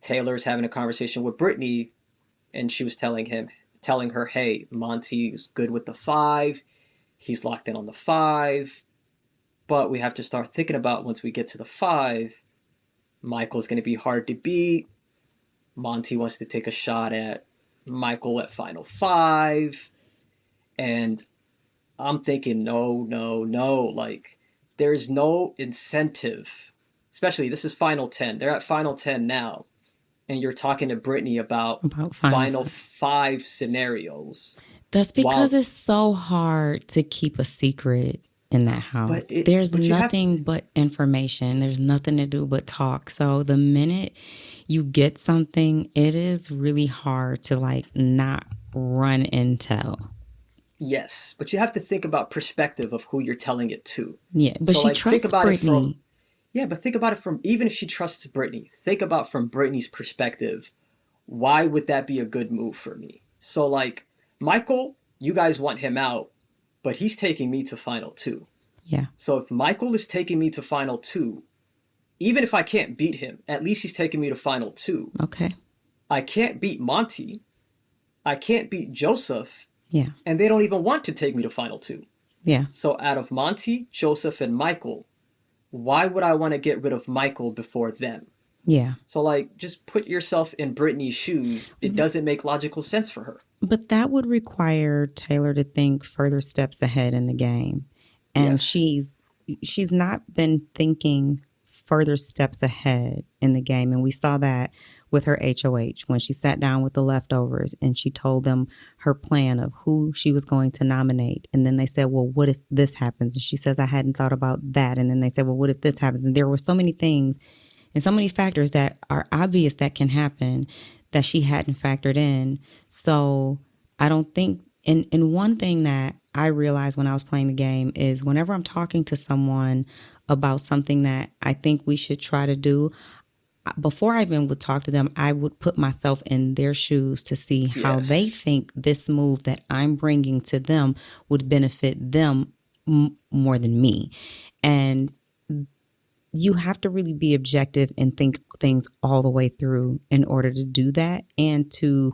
Taylor's having a conversation with Brittany and she was telling her, hey, Monty's good with the five. He's locked in on the five. But we have to start thinking about once we get to the five, Michael's going to be hard to beat. Monty wants to take a shot at Michael at final five. And I'm thinking, no, no, no. Like, there's no incentive, especially this is final 10. They're at final 10 now. And you're talking to Brittany about About Final final Five. five scenarios. That's because While, it's so hard to keep a secret in that house. There's but you have to, nothing but information. There's nothing to do but talk. So the minute you get something, it is really hard to like not run and tell. yes, but you have to think about perspective of who you're telling it to. Yeah, but So, she like, think trusts about it from, Brittany. yeah, but think about it from, even if she trusts Brittany, think about from Brittany's perspective, why would that be a good move for me? So, like, Michael, you guys want him out, but he's taking me to final two. Yeah. So if Michael is taking me to final two, even if I can't beat him, at least he's taking me to final two. Okay. I can't beat Monty. I can't beat Joseph. Yeah. And they don't even want to take me to final two. Yeah. So out of Monty, Joseph, and Michael, why would I want to get rid of Michael before them? Yeah. So, like, just put yourself in Brittany's shoes. It doesn't make logical sense for her. But that would require Taylor to think further steps ahead in the game. And Yes. she's not been thinking further steps ahead in the game. And we saw that with her HOH when she sat down with the leftovers and she told them her plan of who she was going to nominate. And then they said, well, what if this happens? And she says, I hadn't thought about that. And then they said, well, what if this happens? And there were so many things and so many factors that are obvious that can happen that she hadn't factored in. So I don't think, and one thing that I realized when I was playing the game is whenever I'm talking to someone about something that I think we should try to do, before I even would talk to them, I would put myself in their shoes to see how they Yes. think this move that I'm bringing to them would benefit them more than me. And you have to really be objective and think things all the way through in order to do that and to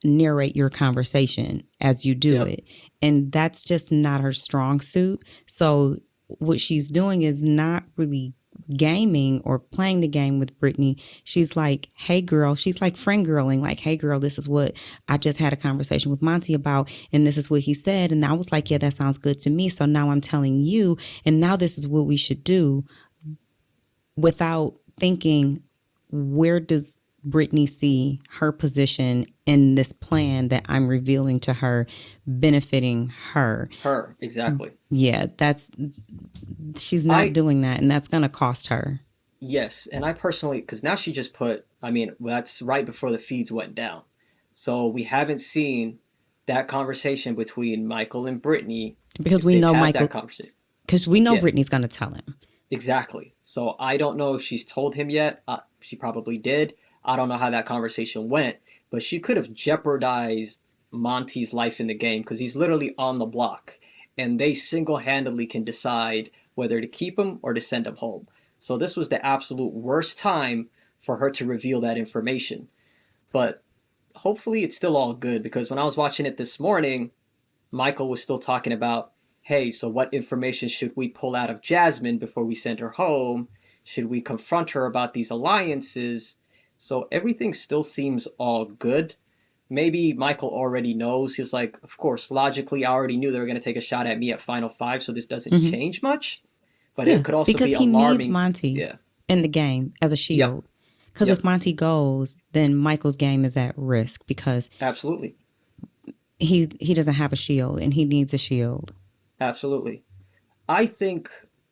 narrate your conversation as you do Yep. it. And that's just not her strong suit. So what she's doing is not really gaming or playing the game with Brittany. She's like, hey girl, she's like friend girling, like, hey girl, this is what I just had a conversation with Monty about, and this is what he said. And I was like, yeah, that sounds good to me. So now I'm telling you, and now this is what we should do, without thinking, where does Brittany see her position in this plan that I'm revealing to her benefiting her? Her, exactly. Yeah, she's not I, doing that, and that's going to cost her. yes. And I personally, because now she just put, I mean, that's right before the feeds went down. So we haven't seen that conversation between Michael and Brittany, Because if we they've know had that Michael, conversation. because we know Yeah, Brittany's going to tell him. exactly. So I don't know if she's told him yet. She probably did. I don't know how that conversation went, but she could have jeopardized Monty's life in the game because he's literally on the block, and they single-handedly can decide whether to keep him or to send him home. So this was the absolute worst time for her to reveal that information. But hopefully it's still all good because when I was watching it this morning, Michael was still talking about, hey, so what information should we pull out of Jasmine before we send her home? Should we confront her about these alliances? So everything still seems all good. Maybe Michael already knows. He's like, of course, logically, I already knew they were going to take a shot at me at Final Five, so this doesn't Mm-hmm. change much. But Yeah, it could also because be he needs alarming. Monty Yeah. in the game as a Yep. shield. Because if Yep. Monty goes, then Michael's game is at risk because Absolutely. he doesn't have a shield and he needs a shield. Absolutely. I think,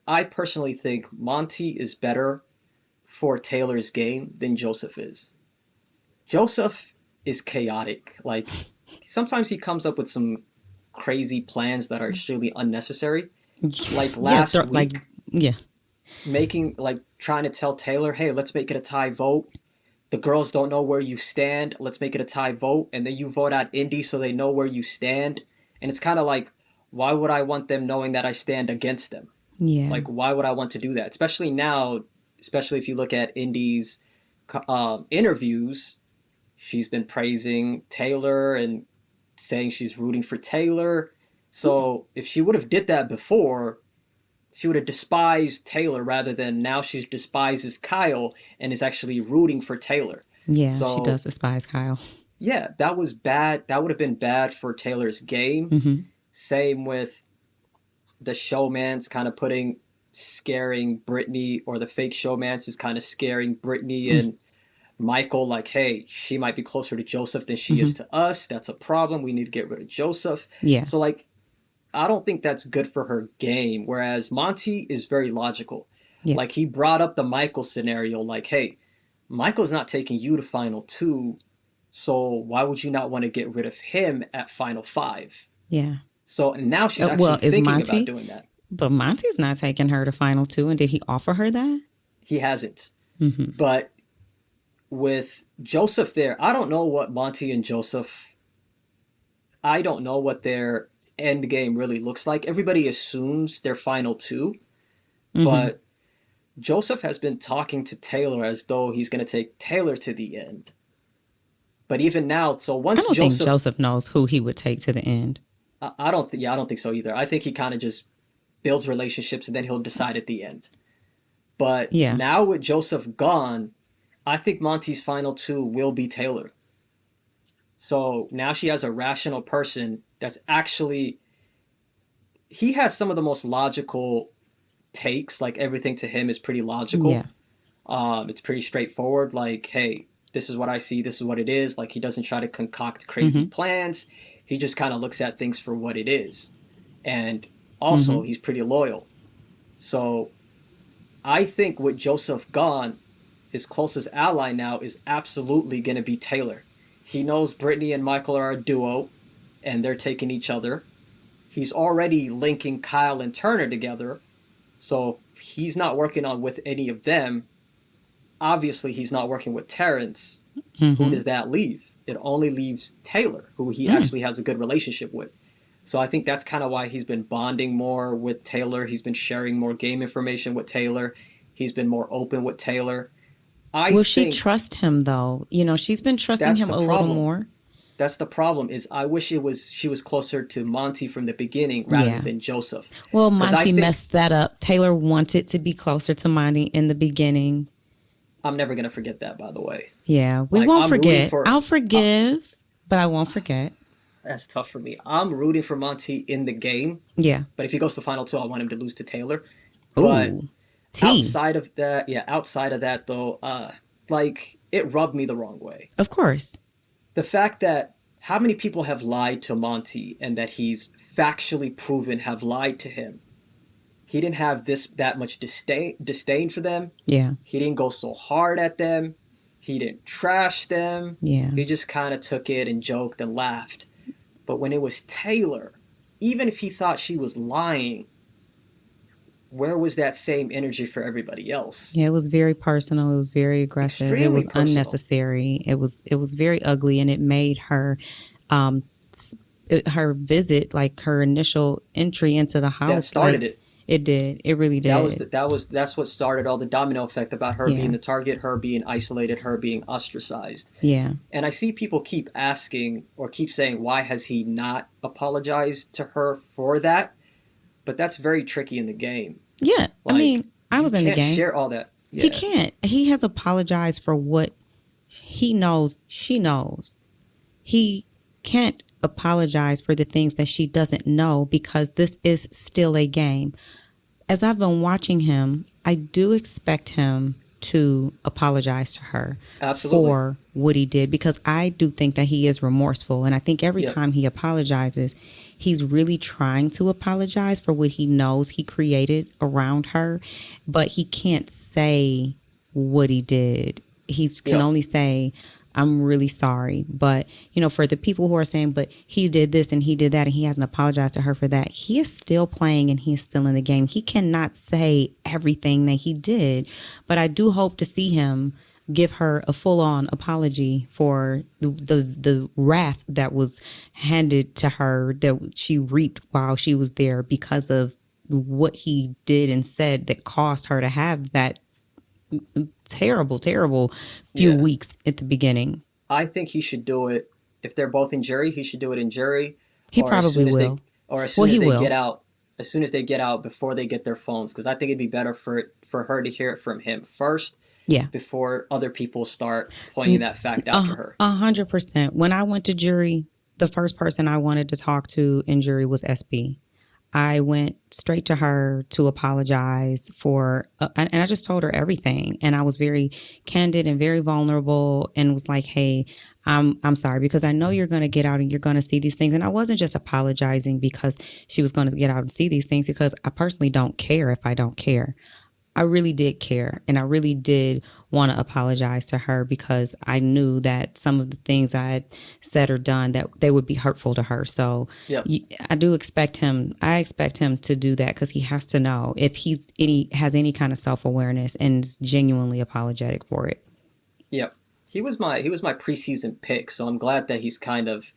I personally think Monty is better for Taylor's game than Joseph is. Joseph is chaotic. Like, sometimes he comes up with some crazy plans that are extremely unnecessary. Like Yeah, last like, week, yeah, trying to tell Taylor, hey, let's make it a tie vote. The girls don't know where you stand. Let's make it a tie vote. And then you vote out Indy so they know where you stand. And it's kind of like, why would I want them knowing that I stand against them? yeah, Like, why would I want to do that? Especially now, especially if you look at Indy's interviews, she's been praising Taylor and saying she's rooting for Taylor. So if she would have did that before, she would have despised Taylor rather than now she despises Kyle and is actually rooting for Taylor. yeah. She So does despise Kyle. yeah, that was bad. That would have been bad for Taylor's game. Mm-hmm. Same with the showman's kind of scaring Brittany, or the fake showman's is kind of scaring Brittany and Michael, like, hey, she might be closer to Joseph than she Mm-hmm. is to us. That's a problem. We need to get rid of Joseph. Yeah, So, like, I don't think that's good for her game. Whereas Monty is very logical. yeah, Like, he brought up the Michael scenario, like, hey, Michael's not taking you to final two. So why would you not want to get rid of him at final five? yeah. So now she's actually Well, is thinking about Monty? doing that. But Monty's not taking her to final two, and did he offer her that? He hasn't. Mm-hmm. But with Joseph there, I don't know what Monty and Joseph, I don't know what their end game really looks like. Everybody assumes they're final two, Mm-hmm. but Joseph has been talking to Taylor as though he's going to take Taylor to the end. But even now, so I once don't think Joseph, Joseph knows who he would take to the end. I don't think, yeah, I don't think so either. I think he kind of just builds relationships and then he'll decide at the end. But Yeah. now with Joseph gone, I think Monty's final two will be Taylor. So now she has a rational person that's actually, he has some of the most logical takes. Like everything to him is pretty Yeah. logical. It's pretty straightforward. Like, hey, this is what I see. This is what it is. Like he doesn't try to concoct crazy Mm-hmm. plans. He just kind of looks at things for what it is. And also, Mm-hmm. he's pretty loyal. So I think with Joseph gone, his closest ally now is absolutely going to be Taylor. He knows Brittany and Michael are a duo, and they're taking each other. He's already linking Kyle and Turner together, so he's not working on with any of them. Obviously, he's not working with Terrence. Who Mm-hmm. does that leave? It only leaves Taylor, who he Mm. actually has a good relationship with. So I think that's kind of why he's been bonding more with Taylor. He's been sharing more game information with Taylor. He's been more open with Taylor. I Will she think trust him though? She's been trusting that's him the a little problem. more. That's the problem is I wish it was she was closer to Monty from the beginning rather Yeah. than Joseph. Well, Cuz I Monty think messed that up. Taylor wanted to be closer to Monty in the beginning. I'm never going to forget that, by the way. Yeah, we Like won't I'm rooting forget. for I'll uh, forgive, but I won't forget. that's tough for me. I'm rooting for Monty in the game, Yeah. but if he goes to final two, I want him to lose to Taylor. But Ooh, T. outside of that, yeah, outside of that though, like it rubbed me the wrong way. Of course. The fact that how many people have lied to Monty and that he's factually proven have lied to him. He didn't have this that much disdain for them. Yeah. He didn't go so hard at them. He didn't trash them. Yeah. He just kind of took it and joked and laughed. But when it was Taylor, even if he thought she was lying, where was that same energy for everybody else? Yeah, it was very personal. It was very aggressive. It Extremely was personal. unnecessary. It was very ugly, and it made her, um, her visit, like her initial entry into the That house, like started it. it did. It really did. That's what started all the domino effect about her being Yeah. the target, her being isolated, her being ostracized. Yeah. And I see people keep asking or keep saying, why has he not apologized to her for that? But that's very tricky in the game. Yeah. I Like, mean, I you was in the can't game. share all that. He Yeah, can't. He has apologized for what he knows she knows. He can't apologize for the things that she doesn't know because this is still a game. As I've been watching him, I do expect him to apologize to her absolutely. for what he did because I do think that he is remorseful. And I think every Yep. time he apologizes, he's really trying to apologize for what he knows he created around her, but he can't say what he did. He can Yep. only say, I'm really sorry. But, for the people who are saying, but he did this and he did that and he hasn't apologized to her for that, he is still playing and he is still in the game. He cannot say everything that he did. But I do hope to see him give her a full-on apology for the wrath that was handed to her that she reaped while she was there because of what he did and said that caused her to have that terrible, terrible few Yeah. weeks at the beginning. I think he should do it if they're both in jury. He should do it in jury, He or as probably soon as will. Well, they he get will. out. As soon as they get out before they get their phones, because I think it'd be better for her to hear it from him first Yeah. before other people start pointing that fact out to her. 100%. When I went to jury, the first person I wanted to talk to in jury was SB. I went straight to her to apologize for, and I just told her everything. And I was very candid and very vulnerable and was like, hey, I'm sorry because I know you're going to get out and you're going to see these things. And I wasn't just apologizing because she was going to get out and see these things because I personally don't care if I don't care. I really did care and I really did want to apologize to her because I knew that some of the things I had said or done that they would be hurtful to her. So Yep. I expect him to do that because he has to know if has any kind of self-awareness and is genuinely apologetic for it. Yep. He was my preseason pick, so I'm glad that he's kind of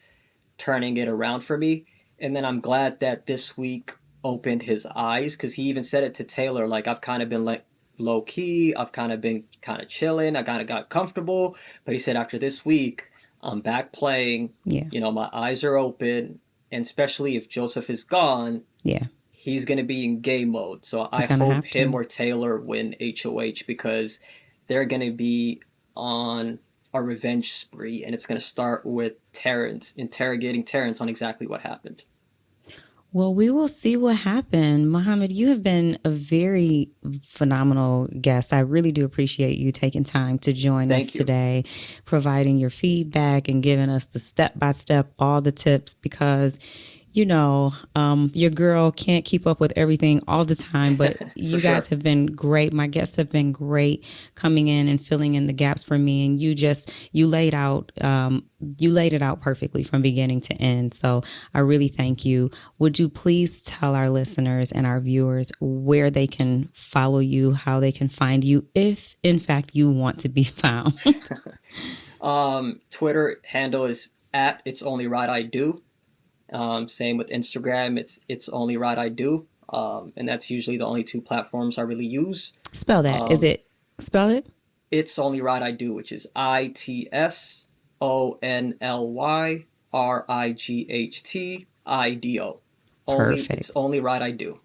turning it around for me. And then I'm glad that this week opened his eyes because he even said it to Taylor. Like, I've kind of been like low key, I've kind of been kind of chilling, I kind of got comfortable. But he said after this week, I'm back playing. Yeah. You know, my eyes are open, and especially if Joseph is gone, Yeah. he's going to be in game mode. So I He's going to hope have him to. or Taylor win HOH because they're going to be on a revenge spree, and it's going to start with Terrence interrogating Terrence on exactly what happened. Well, we will see what happened. Mohammed, you have been a very phenomenal guest. I really do appreciate you taking time to join us Thank you. today, providing your feedback and giving us the step by step, all the tips, because your girl can't keep up with everything all the time, but For you guys sure. have been great. My guests have been great coming in and filling in the gaps for me. And you laid it out perfectly from beginning to end. So I really thank you. Would you please tell our listeners and our viewers where they can follow you, how they can find you, if in fact you want to be found? Twitter handle is at It's Only Right I Do. Same with Instagram. It's Only Right I Do. And that's usually the only two platforms I really use. Spell that. Is Um, it spell it? it's Only Right I Do, which is ITSONLYRIGHTIDO. Only Perfect. it's Only Right I Do.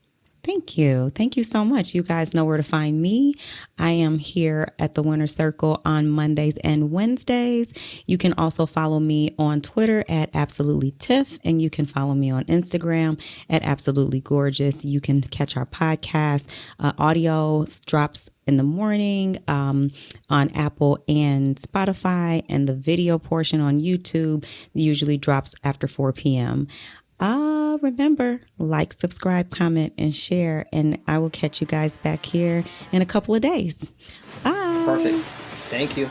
Thank you. Thank you so much. You guys know where to find me. I am here at the Winter Circle on Mondays and Wednesdays. You can also follow me on Twitter at Absolutely Tiff, and you can follow me on Instagram at Absolutely Gorgeous. You can catch our podcast. Audio drops in the morning on Apple and Spotify, and the video portion on YouTube usually drops after 4 p.m. Remember, like, subscribe, comment, and share. And I will catch you guys back here in a couple of days. Perfect. Bye. Thank you.